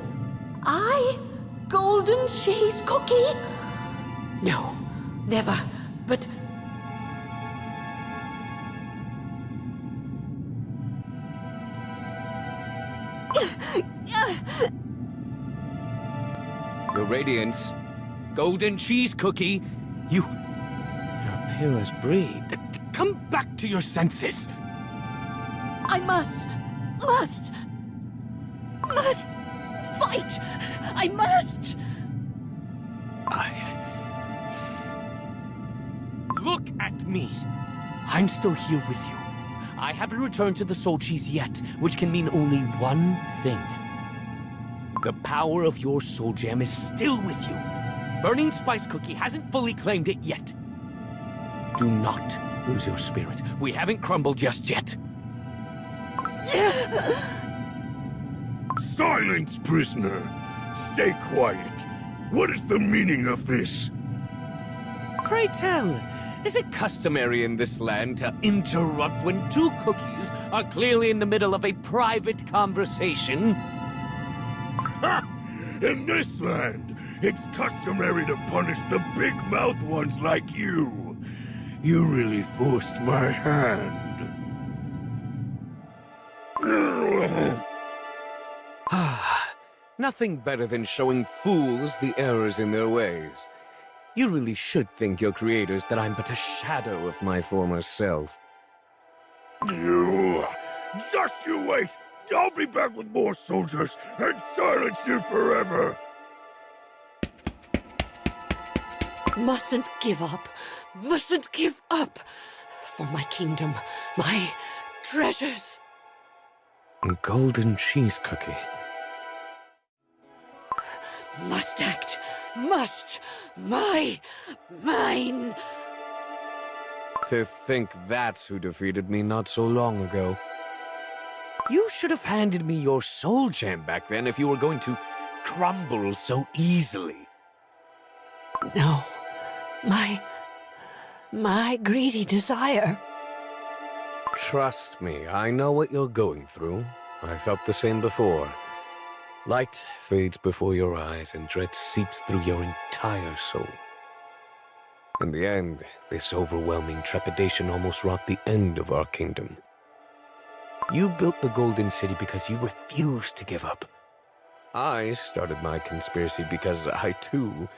Golden cheese cookie? No, never. But... Your radiance. Golden cheese cookie, you're pale as breed. Come back to your senses. I must fight! I must! Look at me. I'm still here with you. I haven't returned to the soul cheese yet, which can mean only one thing. The power of your soul gem is still with you. Burning Spice Cookie hasn't fully claimed it yet. Do not lose your spirit. We haven't crumbled just yet. Silence, prisoner! Stay quiet. What is the meaning of this? Pray tell, is it customary in this land to interrupt when 2 cookies are clearly in the middle of a private conversation? Ha! In this land, it's customary to punish the big-mouthed ones like you. You really forced my hand. Nothing better than showing fools the errors in their ways. You really should thank your creators that I'm but a shadow of my former self. You... Just you wait! I'll be back with more soldiers and silence you forever! Mustn't give up. Mustn't give up. For my kingdom, my treasures. Golden cheese cookie. Must act. Must. Mine. To think that's who defeated me not so long ago. You should have handed me your soul gem back then if you were going to crumble so easily. No. My greedy desire. Trust me, I know what you're going through. I felt the same before. Light fades before your eyes and dread seeps through your entire soul. In the end, this overwhelming trepidation almost wrought the end of our kingdom. You built the Golden City because you refused to give up. I started my conspiracy because I, too,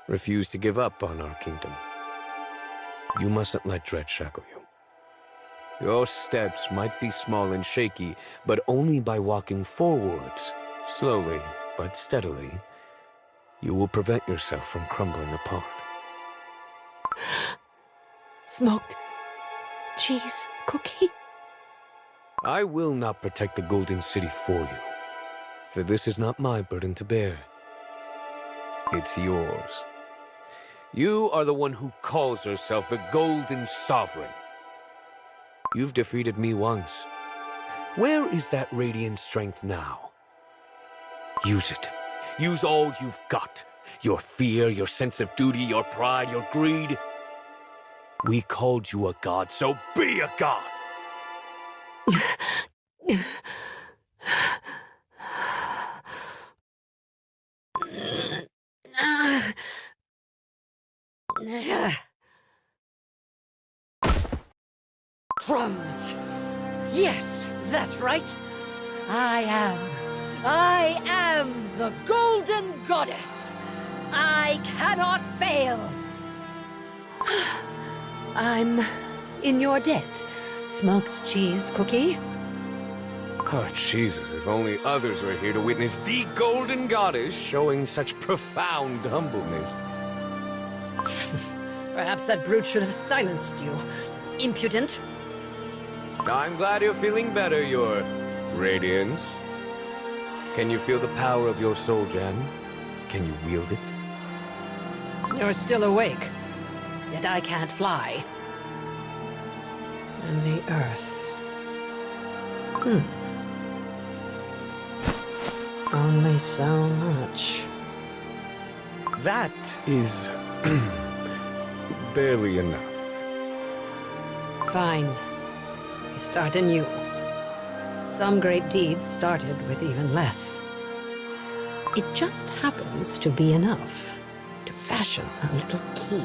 refused to give up on our kingdom. You mustn't let dread shackle you. Your steps might be small and shaky, but only by walking forwards, slowly but steadily, you will prevent yourself from crumbling apart. smoked cheese cookie? I will not protect the Golden City for you, for this is not my burden to bear. It's yours. You are the one who calls herself the Golden Sovereign. You've defeated me once. Where is that radiant strength now? Use it. Use all you've got. Your fear, your sense of duty, your pride, your greed. We called you a god, so be a god! Crumbs. Yes, that's right. I am the Golden Goddess. I cannot fail. I'm in your debt, smoked cheese cookie. Oh, Jesus, if only others were here to witness the Golden Goddess showing such profound humbleness. Perhaps that brute should have silenced you, impudent. I'm glad you're feeling better, Your Radiance. Can you feel the power of your soul gem? Can you wield it? You're still awake, yet I can't fly. And the Earth. Only so much. That is barely enough. Fine. We start anew. Some great deeds started with even less. It just happens to be enough to fashion a little key.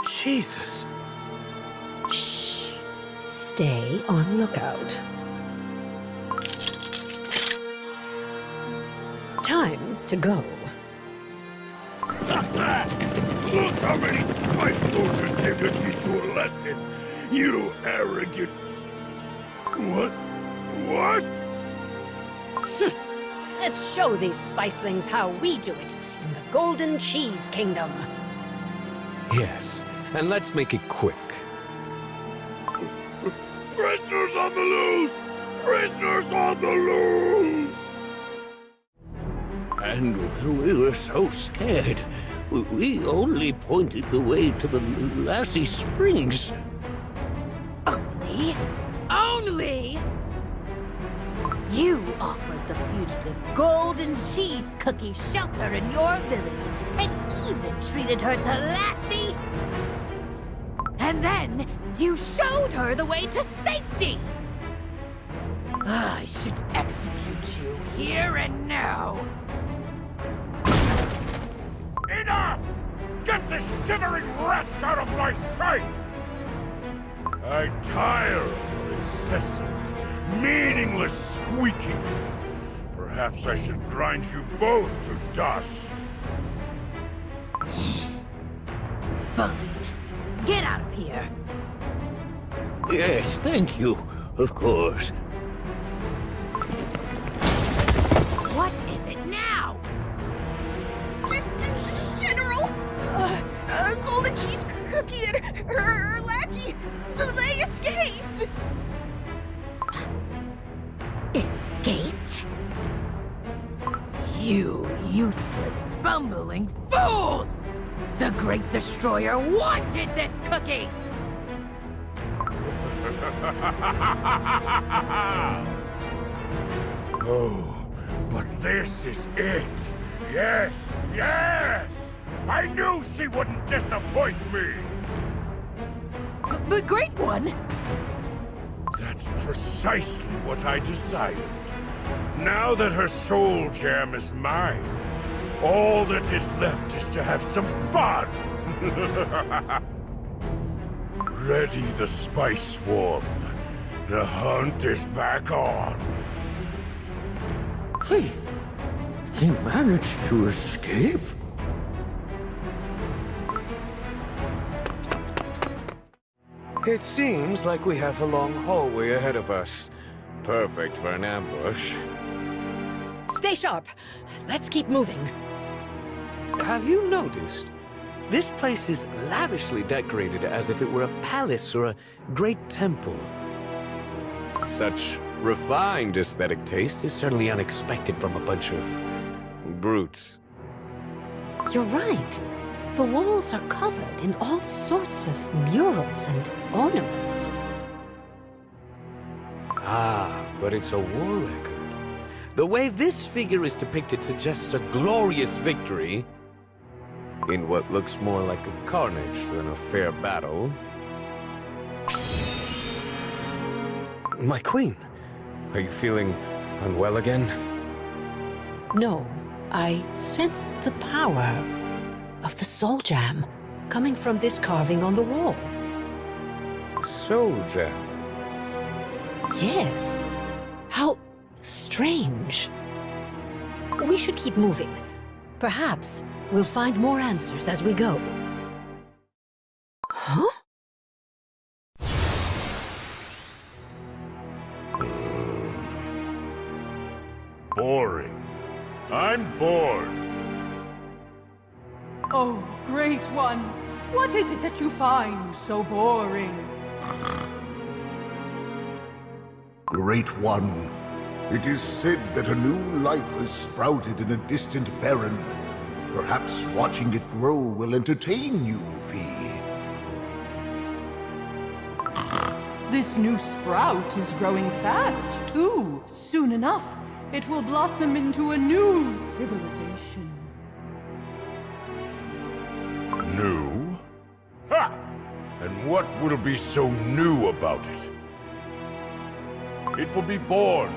Jesus! Shh. Stay on lookout. Time to go. Look how many spice soldiers came to teach you a lesson! You arrogant... What? Let's show these spicelings how we do it in the Golden Cheese Kingdom. Yes, and let's make it quick. Prisoners on the loose! Prisoners on the loose! And we were so scared. We only pointed the way to the Lassie Springs. Only? You offered the fugitive Golden Cheese Cookie shelter in your village, and even treated her to Lassie. And then you showed her the way to safety. I should execute you here and now. Enough! Get the shivering wretch out of my sight! I tire of your incessant, meaningless squeaking. Perhaps I should grind you both to dust. Fine. Get out of here. Yes, thank you. Of course. What is it now? General! Golden Cheese Cookie and her lackey, they escaped! Escaped? You useless, bumbling fools! The Great Destroyer wanted this cookie! Oh, but this is it! Yes, yes! I knew she wouldn't disappoint me! The Great One? That's precisely what I desired. Now that her soul gem is mine, all that is left is to have some fun! Ready the spice swarm. The hunt is back on. They managed to escape? It seems like we have a long hallway ahead of us. Perfect for an ambush. Stay sharp. Let's keep moving. Have you noticed? This place is lavishly decorated as if it were a palace or a great temple. Such refined aesthetic taste is certainly unexpected from a bunch of brutes. You're right. The walls are covered in all sorts of murals and ornaments. Ah, but it's a war record. The way this figure is depicted suggests a glorious victory in what looks more like a carnage than a fair battle. My queen, are you feeling unwell again? No, I sense the power of the soul gem coming from this carving on the wall. Soul gem? Yes. How strange. We should keep moving. Perhaps we'll find more answers as we go. Huh? Boring. I'm bored. Oh, Great One, what is it that you find so boring? Great One, it is said that a new life has sprouted in a distant barren. Perhaps watching it grow will entertain you, Fee. This new sprout is growing fast, too. Soon enough, it will blossom into a new civilization. New? Ha! And what will be so new about it? It will be born,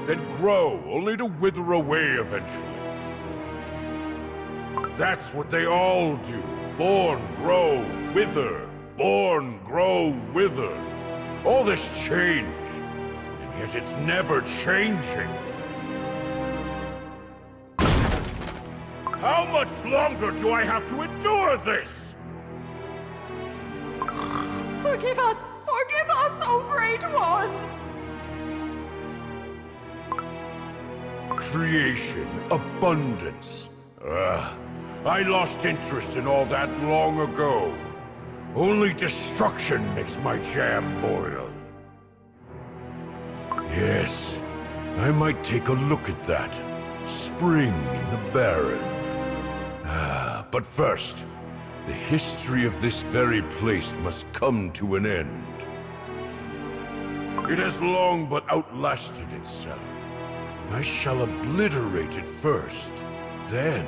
then grow, only to wither away eventually. That's what they all do. Born, grow, wither. Born, grow, wither. All this change, and yet it's never changing. How much longer do I have to endure this? Forgive us, O Great One! Creation, abundance. I lost interest in all that long ago. Only destruction makes my jam boil. Yes, I might take a look at that. Spring in the barren. But first, the history of this very place must come to an end. It has long but outlasted itself. I shall obliterate it first. Then,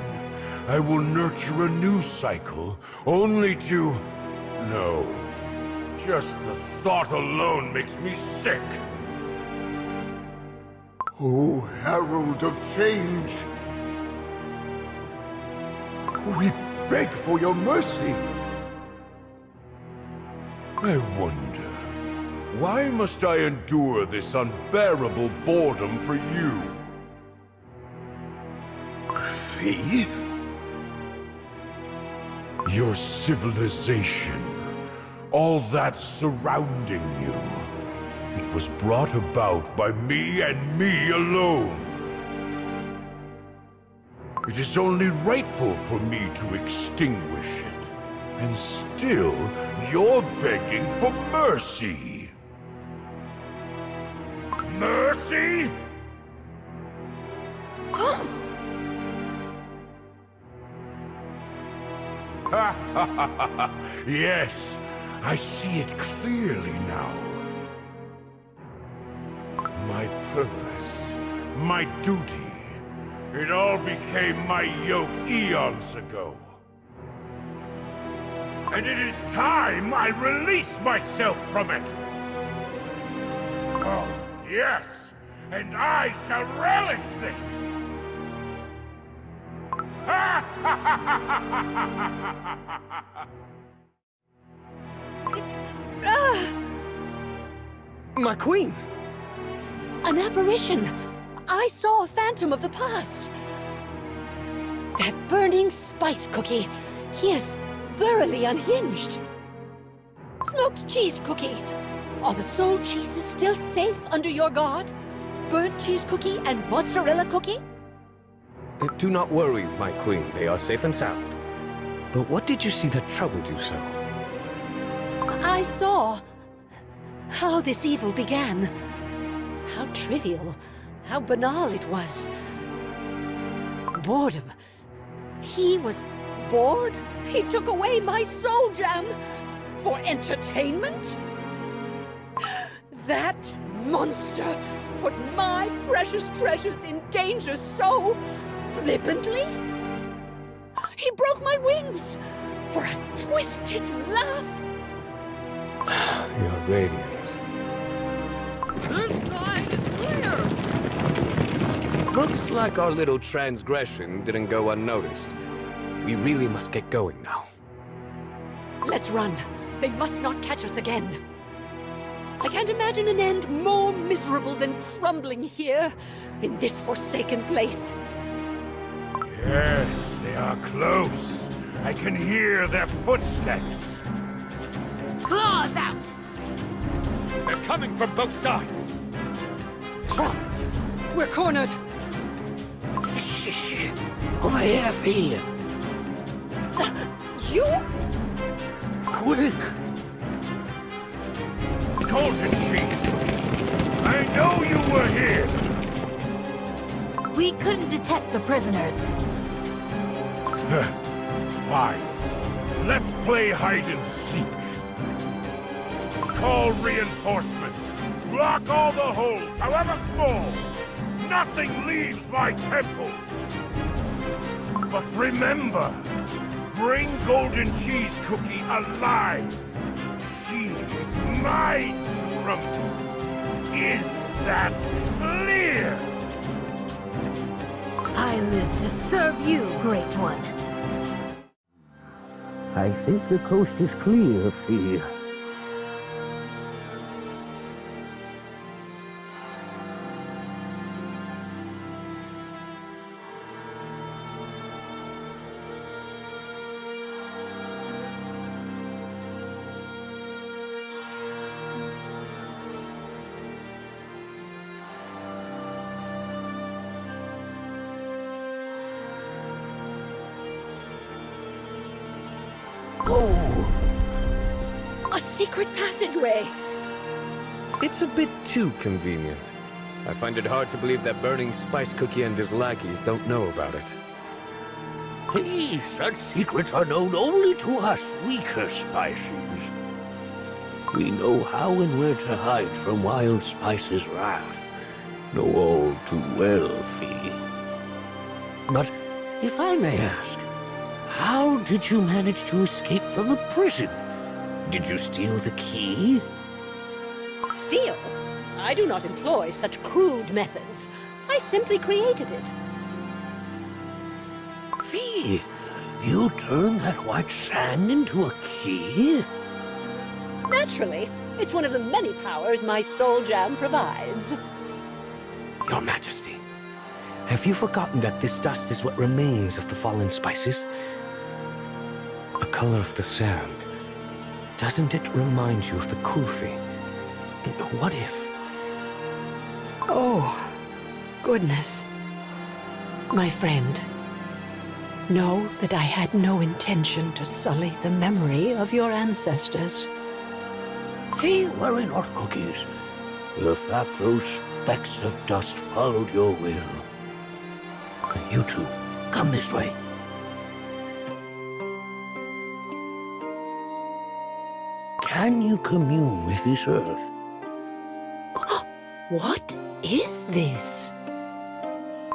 I will nurture a new cycle, only to... No. Just the thought alone makes me sick. O Herald of Change! We beg for your mercy! I wonder, why must I endure this unbearable boredom for you? Fee? Your civilization, all that surrounding you, it was brought about by me and me alone. It is only rightful for me to extinguish it. And still, you're begging for mercy. Mercy? Yes, I see it clearly now. My purpose, my duty, it all became my yoke eons ago. And it is time I release myself from it. Oh, yes, and I shall relish this. My queen! An apparition! I saw a phantom of the past! That burning spice cookie! He is thoroughly unhinged! Smoked cheese cookie! Are the soul cheeses still safe under your guard? Burnt cheese cookie and mozzarella cookie? Do not worry, my queen. They are safe and sound. But what did you see that troubled you so? I saw how this evil began. How trivial, how banal it was. Boredom. He was bored? He took away my soul gem for entertainment? That monster put my precious treasures in danger so flippantly? He broke my wings for a twisted laugh. Your radiance. This side is clear! Looks like our little transgression didn't go unnoticed. We really must get going now. Let's run. They must not catch us again. I can't imagine an end more miserable than crumbling here in this forsaken place. Yes, they are close. I can hear their footsteps. Claws out! They're coming from both sides. Crumbs! We're cornered! Shh. Over here, Fee. You? Quick. Golden cheese cookie. I know you were here. We couldn't detect the prisoners. Fine. Let's play hide and seek. Call reinforcements. Block all the holes, however small. Nothing leaves my temple. But remember, bring Golden Cheese Cookie alive. She is mine to crumble. Is that clear? I live to serve you, Great One. I think the coast is clear, Fee. A secret passageway! It's a bit too convenient. I find it hard to believe that Burning Spice Cookie and his lackeys don't know about it. Fee, such secrets are known only to us weaker spices. We know how and where to hide from Wild Spice's wrath. Know all too well, Fee. But if I may ask, how did you manage to escape from the prison? Did you steal the key? Steal? I do not employ such crude methods. I simply created it. Fee, you turned that white sand into a key? Naturally, it's one of the many powers my soul jam provides. Your Majesty, have you forgotten that this dust is what remains of the fallen spices? The color of the sand. Doesn't it remind you of the Kulfi? What if? Oh, goodness. My friend, know that I had no intention to sully the memory of your ancestors. Fee, worry not, Cookies. The fact those specks of dust followed your will. You two, come this way. Can you commune with this earth? What is this?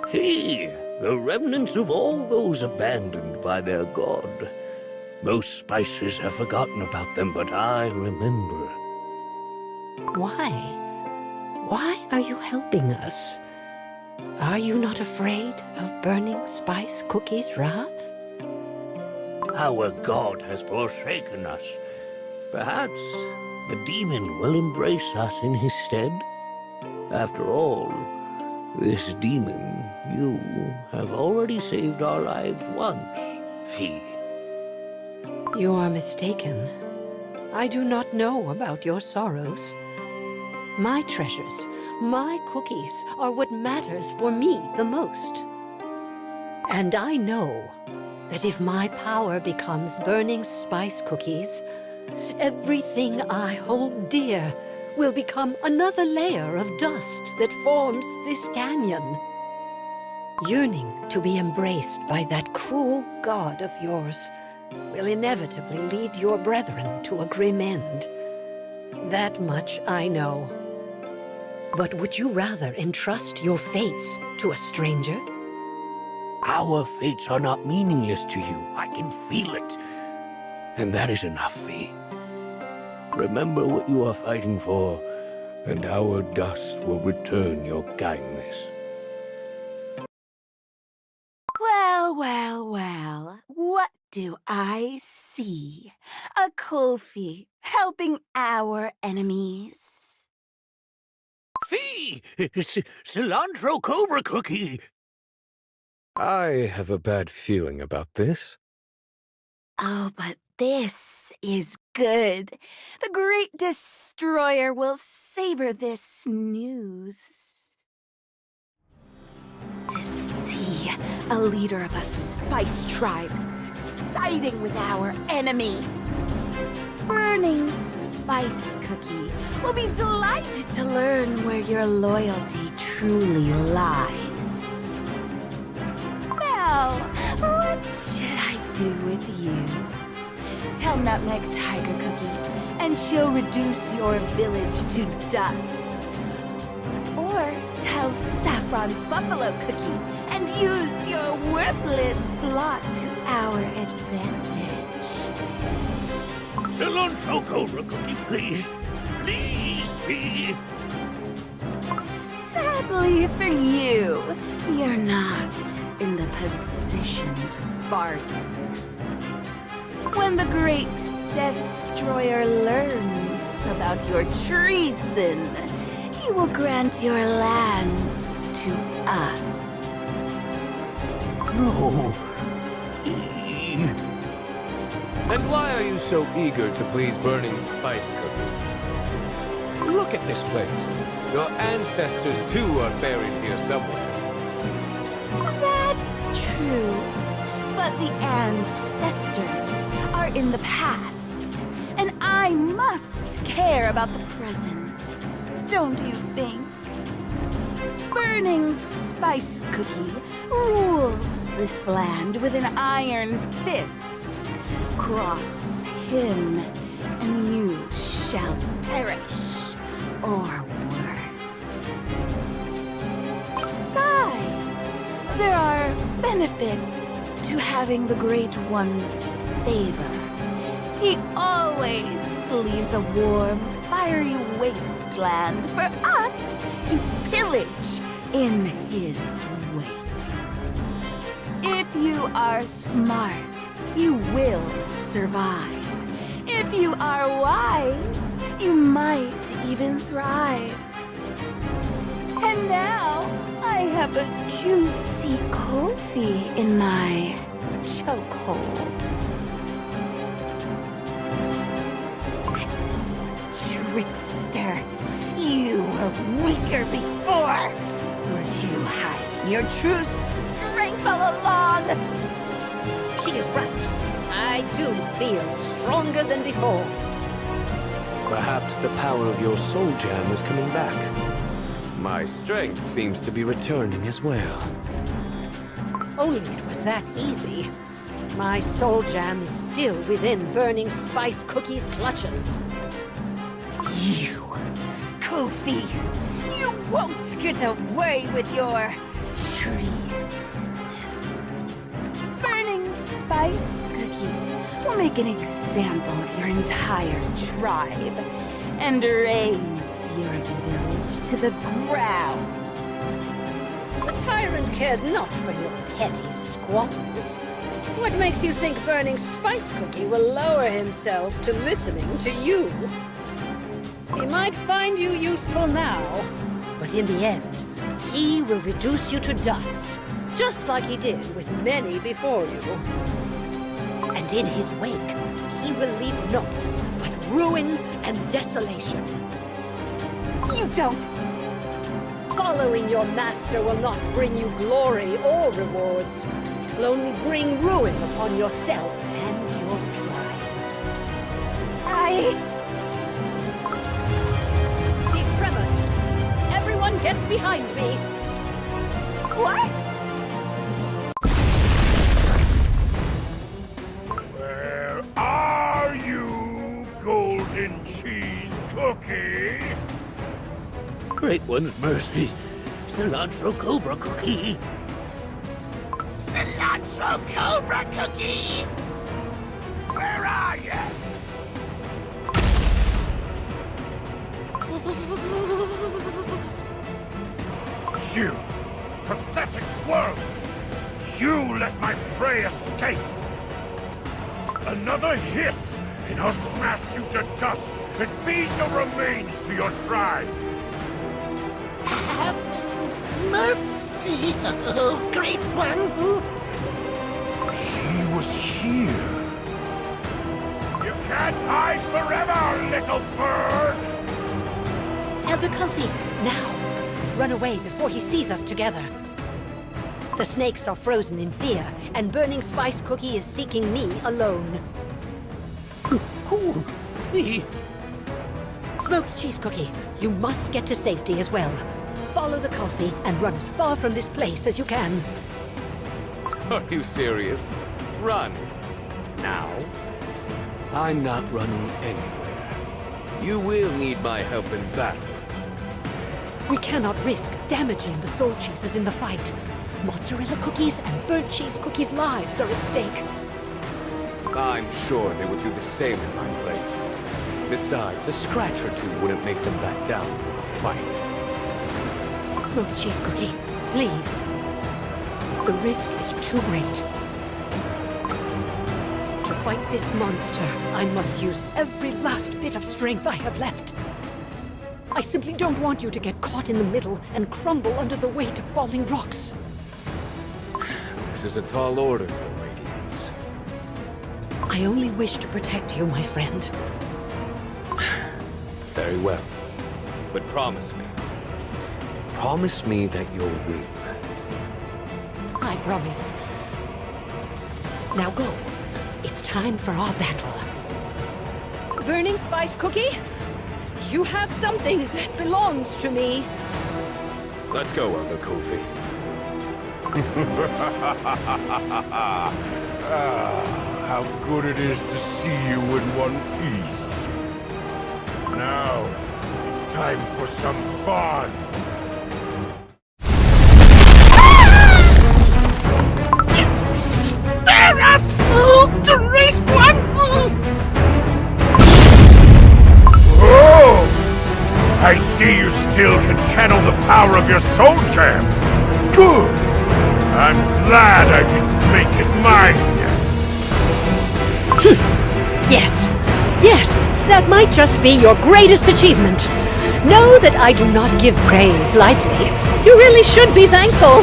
Fee, the remnants of all those abandoned by their god. Most spices have forgotten about them, but I remember. Why? Why are you helping us? Are you not afraid of Burning Spice Cookie's wrath? Our god has forsaken us. Perhaps the demon will embrace us in his stead. After all, this demon, you, have already saved our lives once, Fee. You are mistaken. I do not know about your sorrows. My treasures, my cookies, are what matters for me the most. And I know that if my power becomes burning spice cookies, everything I hold dear will become another layer of dust that forms this canyon. Yearning to be embraced by that cruel god of yours will inevitably lead your brethren to a grim end. That much I know. But would you rather entrust your fates to a stranger? Our fates are not meaningless to you. I can feel it. And that is enough, Fee. Remember what you are fighting for, and our dust will return your kindness. Well, well, well. What do I see? A Kulfi helping our enemies. Fee! Cilantro Cobra Cookie! I have a bad feeling about this. Oh, but this is good. The Great Destroyer will savor this news. To see a leader of a spice tribe siding with our enemy. Burning Spice Cookie will be delighted to learn where your loyalty truly lies. Now, what should I do with you? Tell Nutmeg Tiger Cookie, and she'll reduce your village to dust. Or tell Saffron Buffalo Cookie, and use your worthless slot to our advantage. Cilantro Cobra Cookie, please. Please, Fee. Sadly for you, you're not in the position to bargain. When the Great Destroyer learns about your treason, he will grant your lands to us. No. Fee. And why are you so eager to please Burning Spice Cookie? Look at this place. Your ancestors, too, are buried here somewhere. That's true. But the ancestors are in the past, and I must care about the present. Don't you think? Burning Spice Cookie rules this land with an iron fist. Cross him, and you shall perish, or worse. Besides, there are benefits to having the Great One's favor. He always leaves a warm, fiery wasteland for us to pillage in his wake. If you are smart, you will survive. If you are wise, you might even thrive. And now, I have a juicy coffee in my chokehold. Trickster, you were weaker before. Were you hiding your true strength all along? She is right. I do feel stronger than before. Perhaps the power of your soul jam is coming back. My strength seems to be returning as well. Only it was that easy. My soul jam is still within Burning Spice Cookie's clutches. You, Kofi, you won't get away with your treason. Burning Spice Cookie will make an example of your entire tribe and raise your village to the ground. The tyrant cares not for your petty squabbles. What makes you think Burning Spice Cookie will lower himself to listening to you? He might find you useful now, but in the end, he will reduce you to dust, just like he did with many before you. And in his wake, he will leave naught but ruin and desolation. You don't! Following your master will not bring you glory or rewards. It will only bring ruin upon yourself and your tribe. These tremors! Everyone get behind me! What? Where are you, golden cheese cookie? Great one's mercy. Cilantro Cobra Cookie. Cilantro Cobra Cookie! Where are you? You, pathetic worms! You let my prey escape! Another hiss, and I'll smash you to dust and feed your remains to your tribe! Have mercy, oh great one! She was here! You can't hide forever, little bird! Elder Comfy, now! Run away before he sees us together. The snakes are frozen in fear, and Burning Spice Cookie is seeking me alone. Who? Me? Smoked Cheese Cookie, you must get to safety as well. Follow the coffee and run as far from this place as you can. Are you serious? Run. Now? I'm not running anywhere. You will need my help in battle. We cannot risk damaging the soul cheeses in the fight. Mozzarella cookies and burnt cheese cookies' lives are at stake. I'm sure they would do the same in my place. Besides, a scratch or two wouldn't make them back down from a fight. Smoked Cheese Cookie, please. The risk is too great. To fight this monster, I must use every last bit of strength I have left. I simply don't want you to get caught in the middle and crumble under the weight of falling rocks. This is a tall order, Your Radiance. I only wish to protect you, my friend. Very well. But promise me. Promise me that you'll win. I promise. Now go. It's time for our battle. Burning Spice Cookie, you have something that belongs to me. Let's go, Elder Kofi. How good it is to see you in one piece. Now, it's time for some fun. Spare us, oh great one! Oh! I see you still can channel the power of your soul gem. Good! I'm glad I didn't make it mine yet. Yes, that might just be your greatest achievement. Know that I do not give praise lightly. You really should be thankful.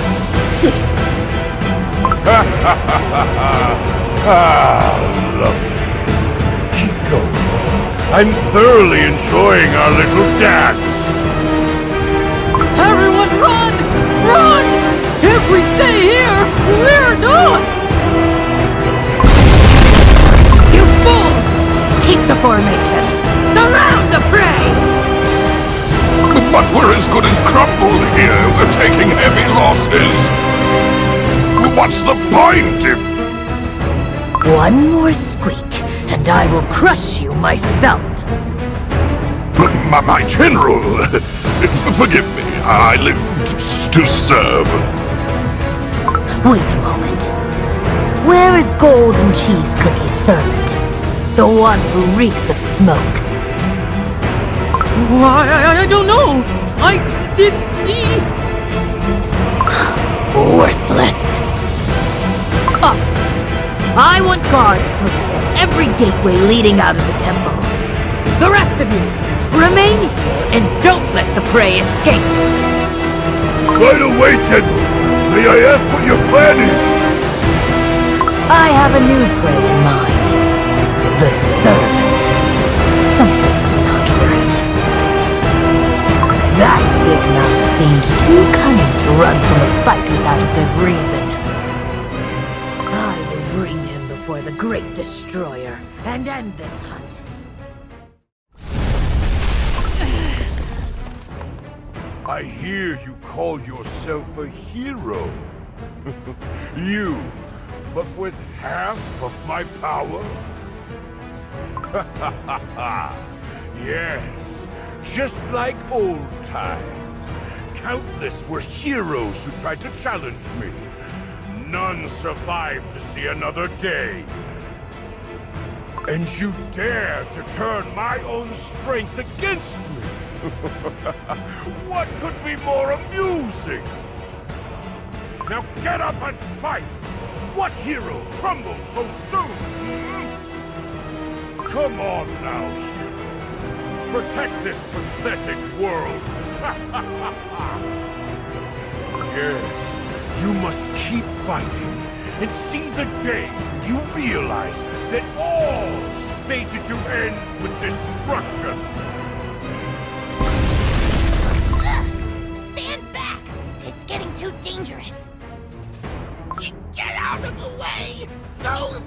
Lovely. Keep going. I'm thoroughly enjoying our little dance. Everyone run! Run! If we stay here, we're lost! You fools! Keep the formation! Surround the prey! But we're as good as crumbled here. We're taking heavy losses. What's the point if... One more squeak, and I will crush you myself. My general, forgive me. I live to serve. Wait a moment. Where is Golden Cheese Cookie's servant? The one who reeks of smoke. I don't know. I didn't see. Worthless. Officer, I want guards placed at every gateway leading out of the temple. The rest of you, remain here and don't let the prey escape. Right away, General. May I ask what your plan is? I have a new prey in mind. The servant. Something's not right. That big mouth seemed too cunning to run from a fight without a good reason. the Great Destroyer and end this hunt. I hear you call yourself a hero. You, but with half of my power? Yes, just like old times. Countless were heroes who tried to challenge me. None survived to see another day. And you dare to turn my own strength against me? What could be more amusing? Now get up and fight! What hero crumbles so soon? Come on now, hero. Protect this pathetic world. Yes, you must keep fighting and see the day you realize that all is fated to end with destruction. Stand back! It's getting too dangerous. Get out of the way! Those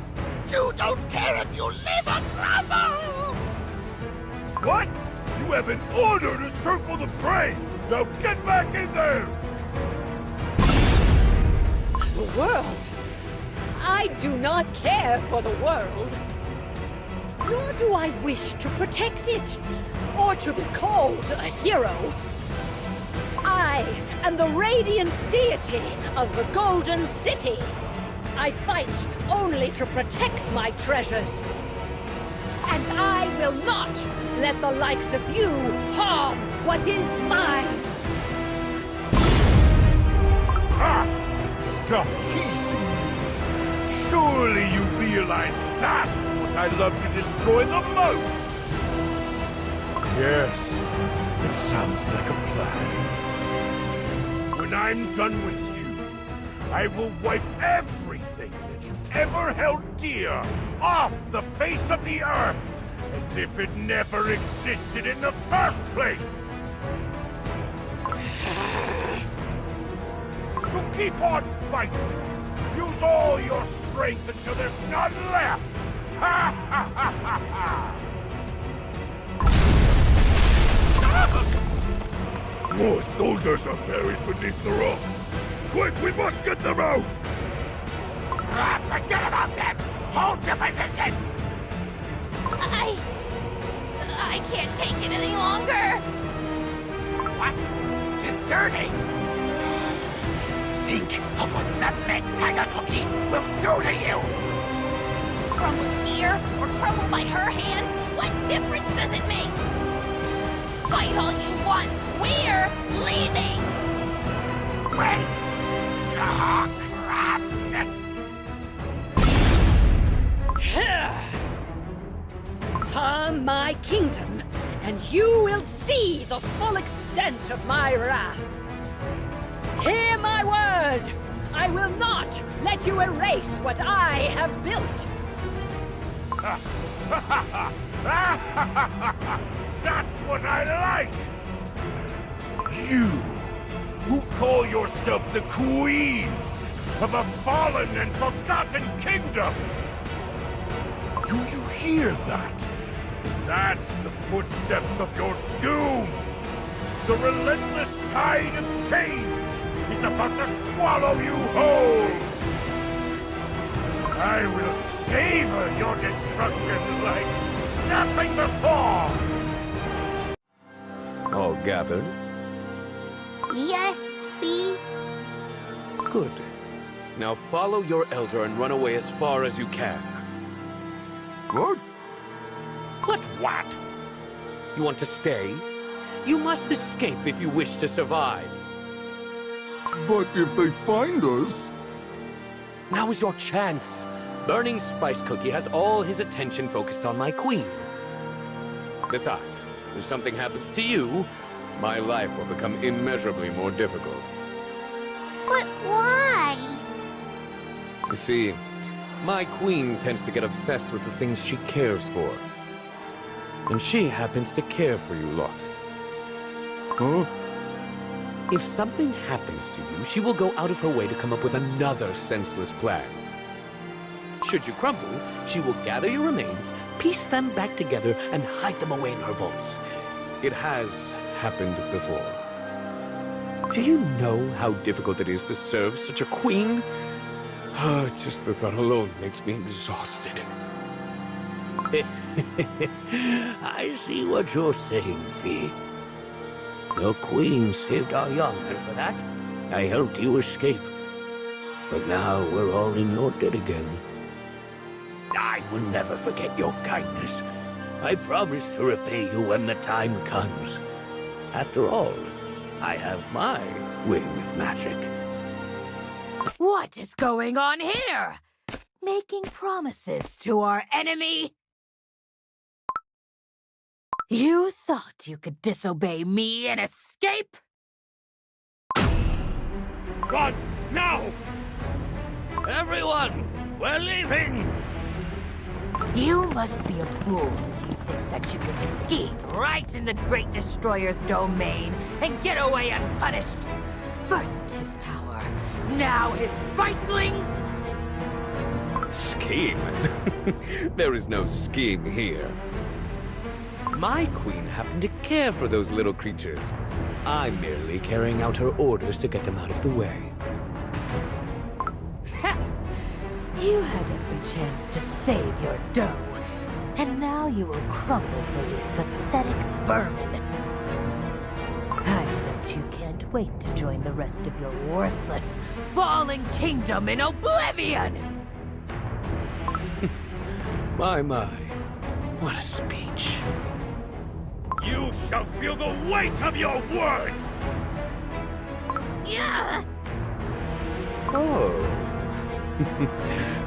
two don't care if you live or crumble! What? You have an order to circle the prey! Now get back in there! The world? I do not care for the world. Nor do I wish to protect it, or to be called a hero. I am the radiant deity of the Golden City. I fight only to protect my treasures. And I will not let the likes of you harm what is mine. Ah! Stop teasing me! Surely you realize that's what I love to destroy the most! Yes, it sounds like a plan. When I'm done with you, I will wipe everything that you ever held dear off the face of the earth, as if it never existed in the first place! So keep on fighting! Use all your strength until there's none left! Ha ha ha ha ha! More soldiers are buried beneath the rocks! Quick, we must get them out! Forget about them! Hold your position! I can't take it any longer! What? Deserting? Think of what Nutmeg Tiger Cookie will do to you! Crumble here or crumble by her hand? What difference does it make? Fight all you want! We're leaving! Wait! Ah, crumbs! Harm my kingdom, and you will see the full extent of my wrath. Hear my word! I will not let you erase what I have built. That's what I like! You, who call yourself the queen of a fallen and forgotten kingdom! Do you hear that? That's the footsteps of your doom! The relentless tide of change is about to swallow you whole! I will savor your destruction like nothing before! All gathered? Yes, Fee. Good. Now follow your elder and run away as far as you can. What? What? You want to stay? You must escape if you wish to survive. But if they find us... Now is your chance. Burning Spice Cookie has all his attention focused on my queen. Besides, if something happens to you, my life will become immeasurably more difficult. But why? You see, my queen tends to get obsessed with the things she cares for. And she happens to care for you lot. Huh? If something happens to you, she will go out of her way to come up with another senseless plan. Should you crumble, she will gather your remains, piece them back together, and hide them away in her vaults. It has happened before. Do you know how difficult it is to serve such a queen? Just the thought alone makes me exhausted. I see what you're saying, Fee. The Queen saved our young, and for that, I helped you escape. But now we're all in your debt again. I will never forget your kindness. I promise to repay you when the time comes. After all, I have my way with magic. What is going on here? Making promises to our enemy? You thought you could disobey me and escape? Run, now! Everyone, we're leaving! You must be a fool if you think that you can scheme right in the Great Destroyer's domain and get away unpunished. First his power, now his spicelings! Scheme? There is no scheme here. My queen happened to care for those little creatures. I'm merely carrying out her orders to get them out of the way. You had every chance to save your dough, and now you will crumble for these pathetic vermin. I bet you can't wait to join the rest of your worthless, fallen kingdom in oblivion! My, what a speech. You shall feel the weight of your words! Yeah! Oh.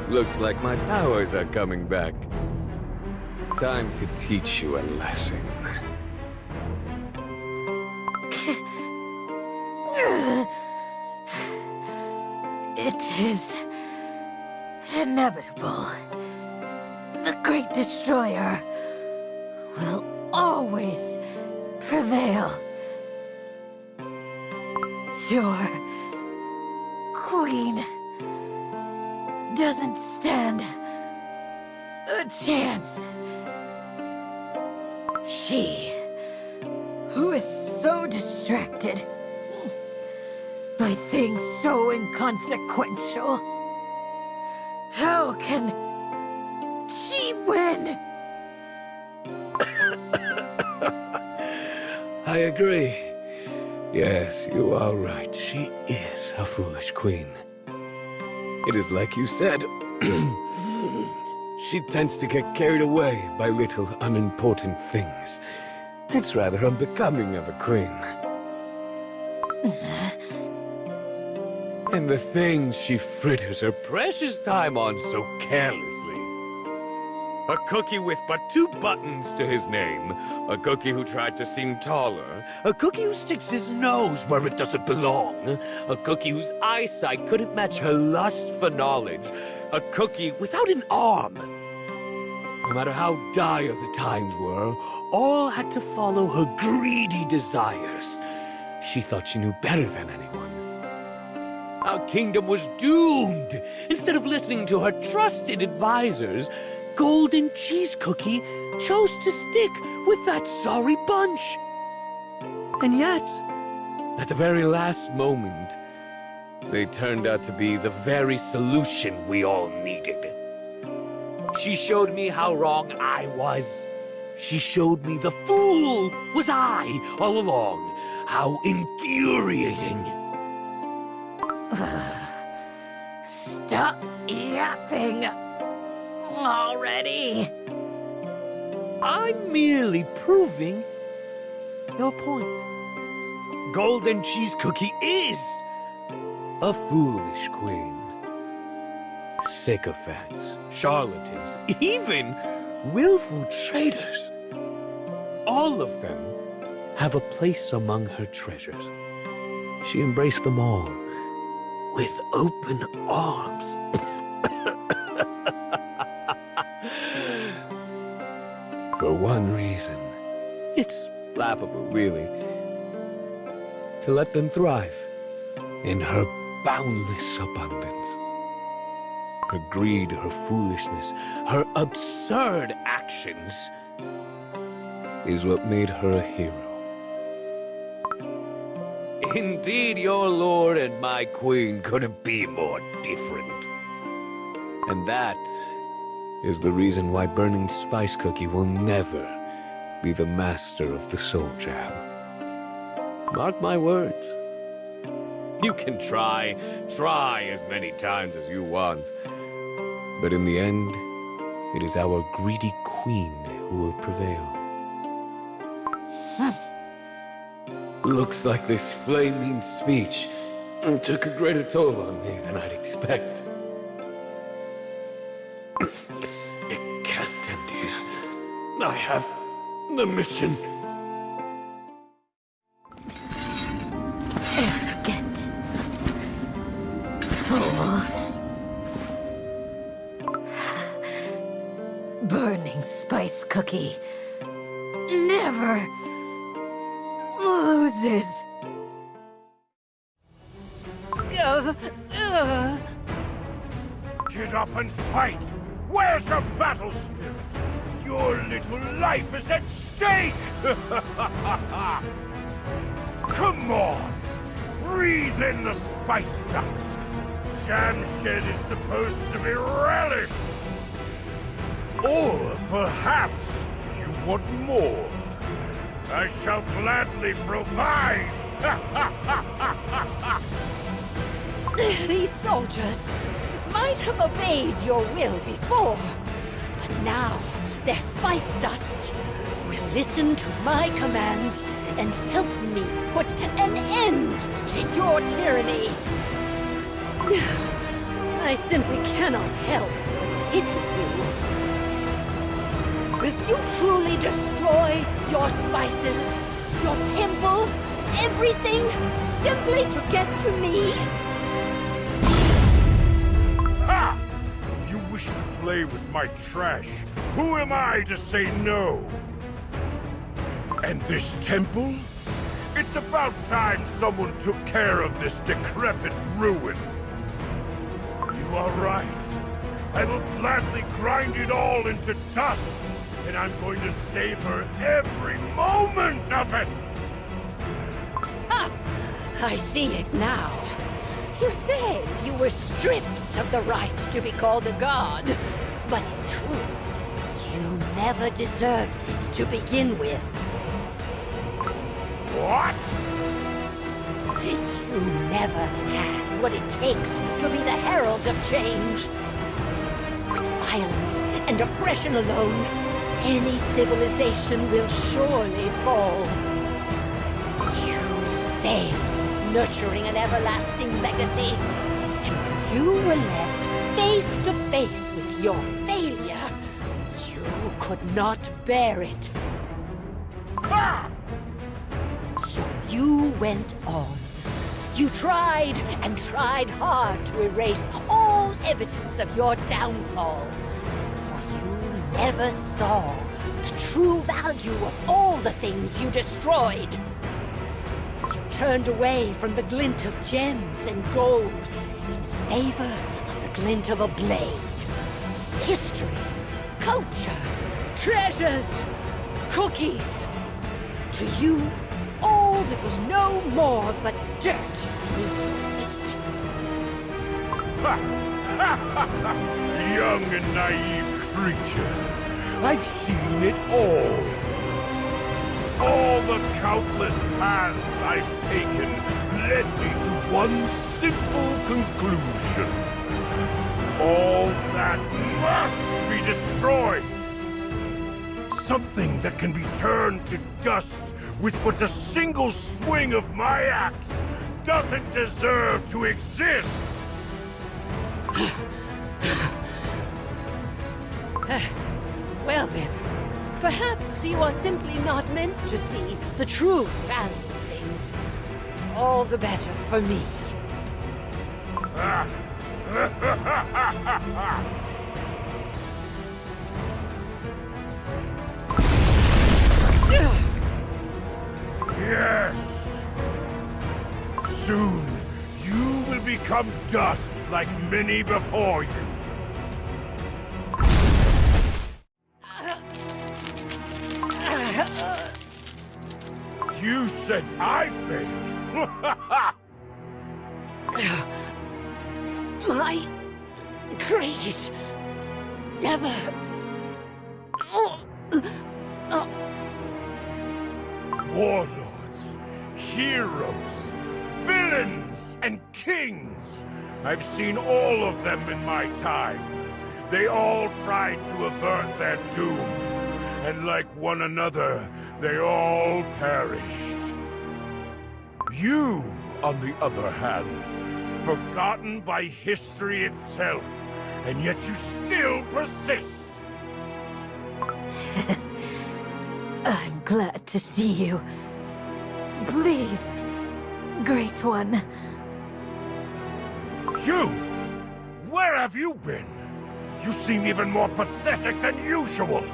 Looks like my powers are coming back. Time to teach you a lesson. It is inevitable. The Great Destroyer will always prevail. Your queen doesn't stand a chance. She, who is so distracted by things so inconsequential, how can she win? I agree. Yes, you are right. She is a foolish queen. It is like you said. She tends to get carried away by little unimportant things. It's rather unbecoming of a queen. And the things she fritters her precious time on so carelessly. A cookie with but 2 buttons to his name. A cookie who tried to seem taller. A cookie who sticks his nose where it doesn't belong. A cookie whose eyesight couldn't match her lust for knowledge. A cookie without an arm. No matter how dire the times were, all had to follow her greedy desires. She thought she knew better than anyone. Our kingdom was doomed. Instead of listening to her trusted advisors, Golden Cheese Cookie chose to stick with that sorry bunch. And yet, at the very last moment, they turned out to be the very solution we all needed. She showed me how wrong I was. She showed me the fool was I all along. How infuriating. Stop yapping already. I'm merely proving your point. Golden Cheese Cookie is A foolish queen. Sycophants, charlatans, even willful traitors. All of them have a place among her treasures. She embraced them all with open arms. For one reason. It's laughable, really. To let them thrive in her boundless abundance. Her greed, her foolishness, her absurd actions is what made her a hero. Indeed, your lord and my queen couldn't be more different. And that is the reason why Burning Spice Cookie will never be the master of the Soul Jam. Mark my words. You can try as many times as you want. But in the end, it is our greedy queen who will prevail. Looks like this flaming speech took a greater toll on me than I'd expect. It can't end here. I have the mission. Arrogant. Fool. Burning Spice Cookie never loses. Get up and fight! Where's your battle spirit? Your little life is at stake! Come on! Breathe in the spice dust! Shamshed is supposed to be relished! Or perhaps you want more. I shall gladly provide! These soldiers might have obeyed your will before, but now their spice dust will listen to my commands and help me put an end to your tyranny. I simply cannot help but pity you. If you truly destroy your spices, your temple, everything, simply to get to me? Ha! If you wish to play with my trash, who am I to say no? And this temple? It's about time someone took care of this decrepit ruin. You are right. I will gladly grind it all into dust, and I'm going to savor every moment of it! Ah, I see it now. You say you were stripped of the right to be called a god, but in truth, you never deserved it to begin with. What? You never had what it takes to be the herald of change. With violence and oppression alone, any civilization will surely fall. You failed nurturing an everlasting legacy, and when you were left face to face with your failure, you could not bear it. Ah! So you went on. You tried and tried hard to erase all evidence of your downfall. For you never saw the true value of all the things you destroyed. You turned away from the glint of gems and gold in favor of the glint of a blade. History, culture, treasures, cookies. To you, all that was no more but dirt beneath your feet. Young and naive creature, I've seen it all. All the countless paths I've taken led me to one simple conclusion. All that must be destroyed. Something that can be turned to dust with but a single swing of my axe doesn't deserve to exist! Well then, perhaps you are simply not meant to see the true value of things. All the better for me. Yes! Soon, you will become dust like many before you. You said I failed. My greed never. Warlords, heroes, villains, and kings. I've seen all of them in my time. They all tried to avert their doom. And like one another, they all perished. You, on the other hand, forgotten by history itself, and yet you still persist. I'm glad to see you. Pleased, Great One. You! Where have you been? You seem even more pathetic than usual.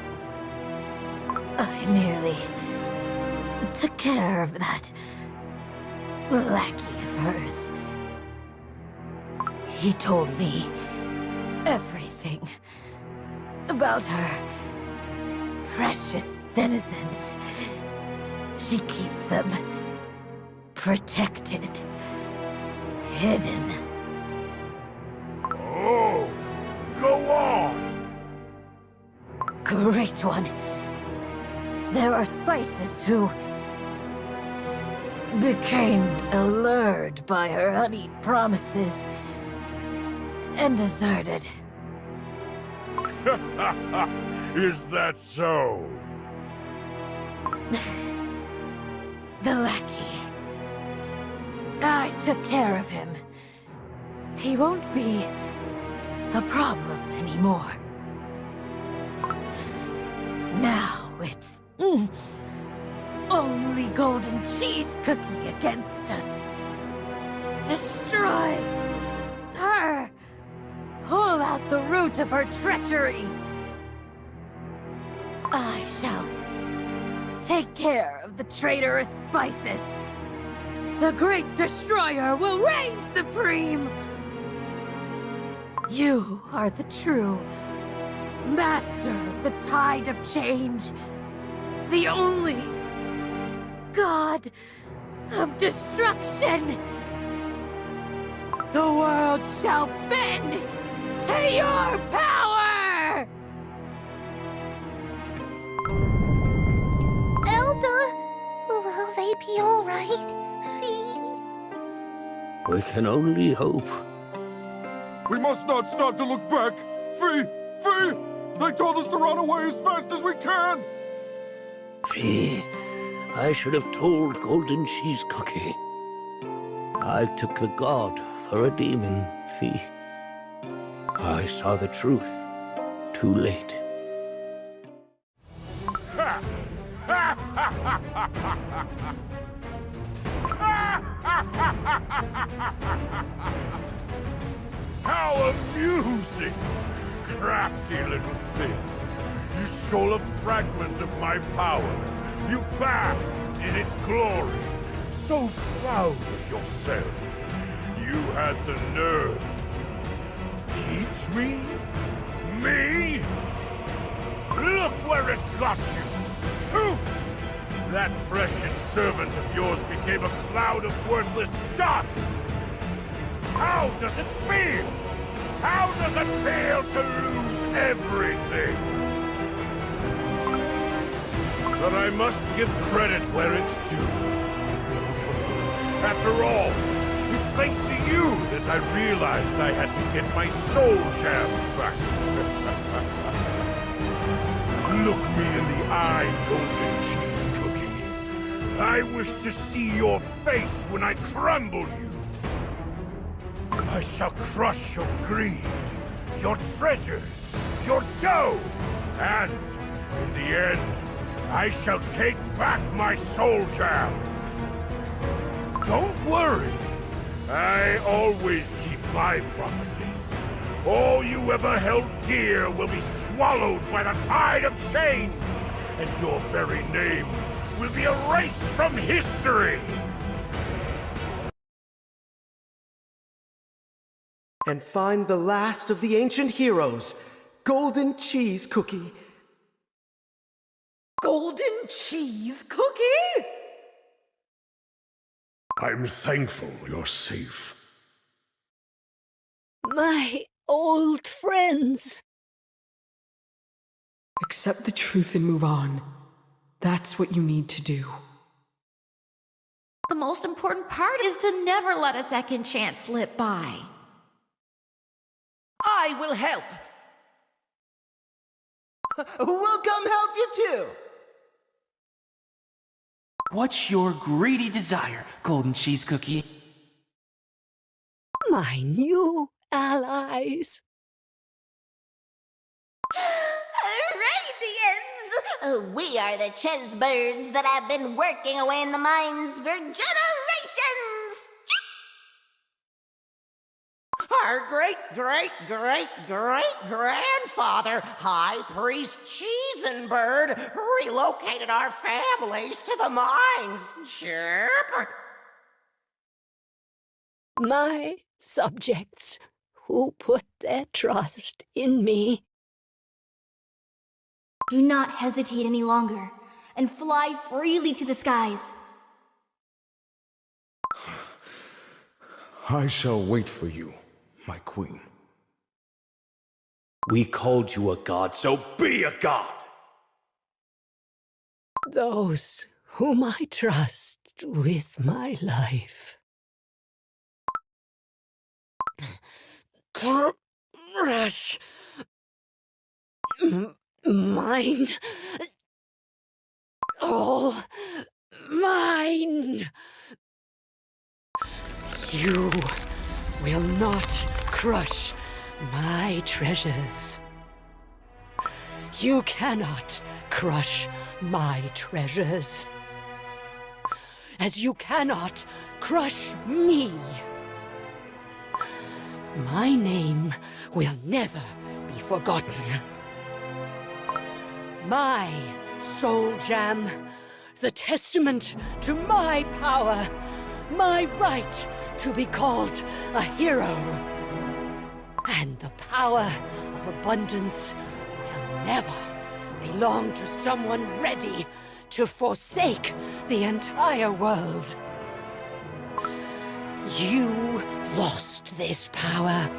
I merely took care of that lackey of hers. He told me everything about her precious denizens. She keeps them protected, hidden. Oh, go on! Great One, there are spices who became allured by her honeyed promises and deserted. Is that so? The lackey. I took care of him. He won't be a problem anymore. Now it's only golden cheese cookie against us. Destroy her. Pull out the root of her treachery. I shall take care of the traitorous spices. The great destroyer will reign supreme. You are the true master of the tide of change. The only god of destruction. The world shall bend to your power! Elder, will they be all right, Fee? We can only hope. We must not start to look back. Fee! Fee! They told us to run away as fast as we can! Fee, I should have told Golden Cheese Cookie. I took the god for a demon, Fee. I saw the truth too late. How amusing! Crafty little thing. You stole a fragment of my power. You basked in its glory. So proud of yourself. You had the nerve to teach me? Me? Look where it got you! Poof! That precious servant of yours became a cloud of worthless dust! How does it feel? How does it feel to lose everything? But I must give credit where it's due. After all, it's thanks to you that I realized I had to get my soul gem back. Look me in the eye, Golden Cheese Cookie. I wish to see your face when I crumble you. I shall crush your greed, your treasures, your dough, and, in the end, I shall take back my soul gem. Don't worry. I always keep my promises. All you ever held dear will be swallowed by the tide of change, and your very name will be erased from history. And find the last of the ancient heroes, Golden Cheese Cookie. Golden cheese cookie? I'm thankful you're safe. My old friends. Accept the truth and move on. That's what you need to do. The most important part is to never let a second chance slip by. I will help. We'll come help you too. What's your greedy desire, Golden Cheese Cookie? My new allies. Radians! We are the chessbirds that have been working away in the mines for generations! Our great-great-great-great-grandfather, High Priest Cheesenbird, relocated our families to the mines. Chirp! My subjects who put their trust in me. Do not hesitate any longer, and fly freely to the skies. I shall wait for you, my queen. We called you a god, so be a god! Those whom I trust with my life. Crush. Mine. All mine. You will not crush my treasures. You cannot crush my treasures. As you cannot crush me. My name will never be forgotten. My soul gem, the testament to my power, my right to be called a hero. And the power of abundance will never belong to someone ready to forsake the entire world. You lost this power,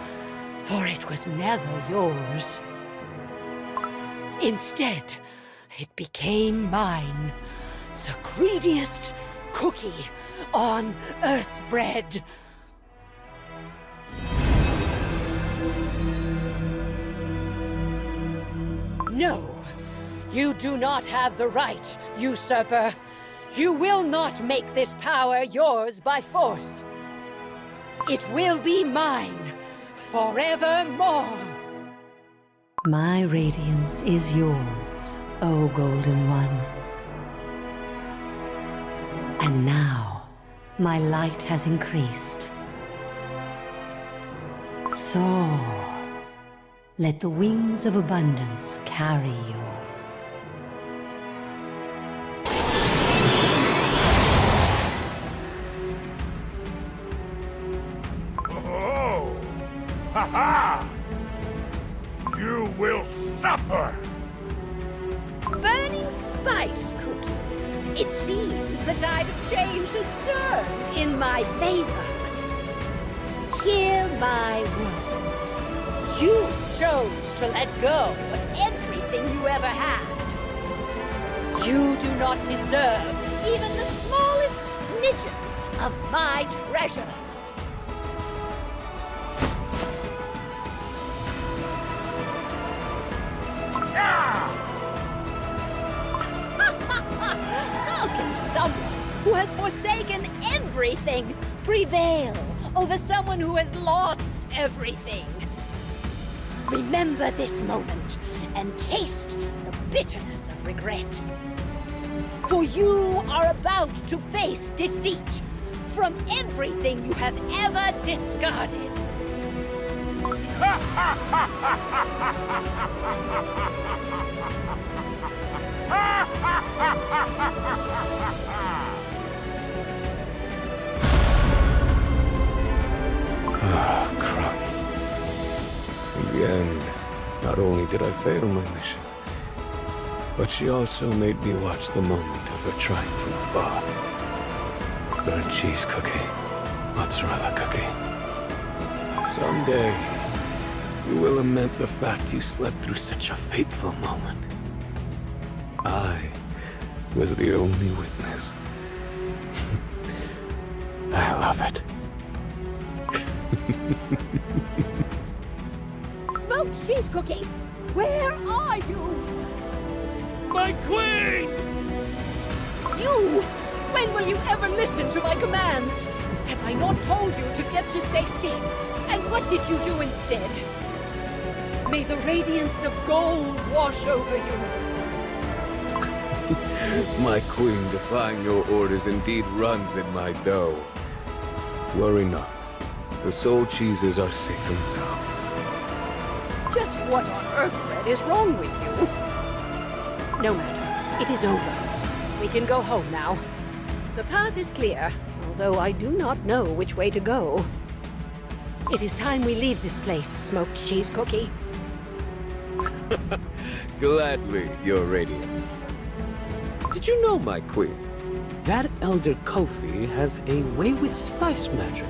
for it was never yours. Instead, it became mine, the greediest cookie on Earthbread. No, you do not have the right, usurper. You will not make this power yours by force. It will be mine, forevermore. My radiance is yours, O Golden One. And now, my light has increased. Soar. Let the wings of abundance carry you. Oh! Ha-ha! You will suffer! Burning spice cookie. It seems the tide of change has turned in my favor. Hear my words. You chose to let go of everything you ever had. You do not deserve even the smallest smidgen of my treasures. How can someone who has forsaken everything prevail over someone who has lost everything? Remember this moment and taste the bitterness of regret. For you are about to face defeat from everything you have ever discarded. Ah, crap. In the end, not only did I fail my mission, but she also made me watch the moment of her triumph from afar. burnt cheese cookie, mozzarella cookie. Someday, you will lament the fact you slept through such a fateful moment. I was the only witness. I love it. Smoked cheese cookie! Where are you? My queen! You! When will you ever listen to my commands? Have I not told you to get to safety? And what did you do instead? May the radiance of gold wash over you. My queen defying your orders indeed runs in my dough. Worry not. The soul cheeses are safe and sound. Just what on earth, Red, is wrong with you? No matter. It is over. We can go home now. The path is clear, although I do not know which way to go. It is time we leave this place, smoked cheese cookie. Gladly, Your Radiance. Did you know, my queen, that Elder Kofi has a way with spice magic?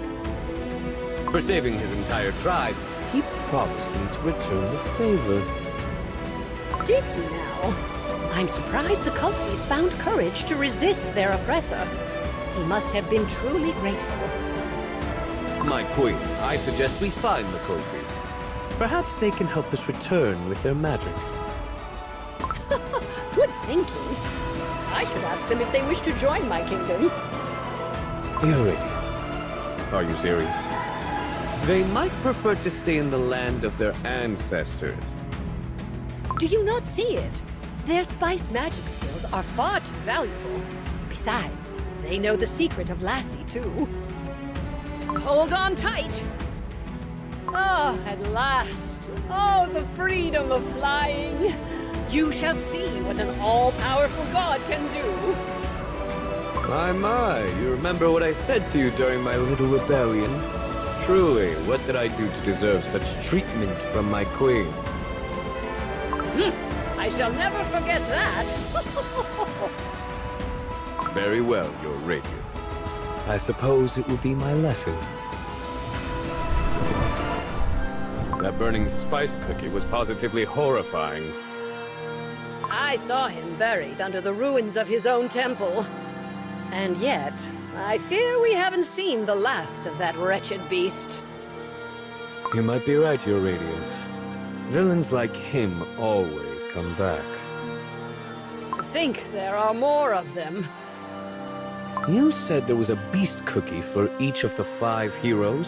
For saving his entire tribe, he promised me to return the favor. Did he now? I'm surprised the Kulfis found courage to resist their oppressor. He must have been truly grateful. My queen, I suggest we find the Kofis. Perhaps they can help us return with their magic. Good thinking. I should ask them if they wish to join my kingdom. Your Radiance, are you serious? They might prefer to stay in the land of their ancestors. Do you not see it? Their spice magic skills are far too valuable. Besides, they know the secret of Lassie, too. Hold on tight! Oh, at last! Oh, the freedom of flying! You shall see what an all-powerful god can do! My, you remember what I said to you during my little rebellion? Truly, what did I do to deserve such treatment from my queen? I shall never forget that! Very well, Your Radiance. I suppose it will be my lesson. That burning spice cookie was positively horrifying. I saw him buried under the ruins of his own temple. And yet, I fear we haven't seen the last of that wretched beast. You might be right, Your Radiance. Villains like him always come back. I think there are more of them. You said there was a beast cookie for each of the 5 heroes?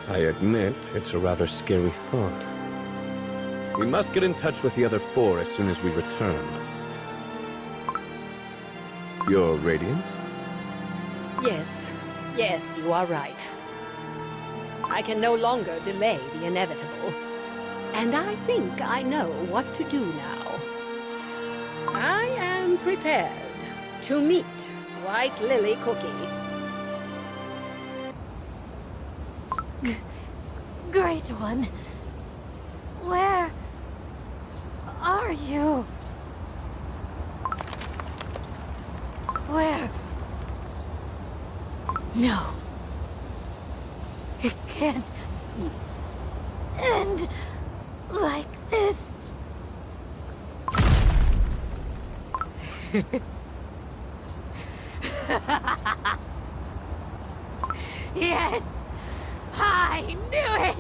I admit, it's a rather scary thought. We must get in touch with the other 4 as soon as we return. Your Radiance? Yes, you are right. I can no longer delay the inevitable. And I think I know what to do now. I am prepared to meet White Lily Cookie. Great One, where are you? Where? No. It can't end like this. Yes! I knew it!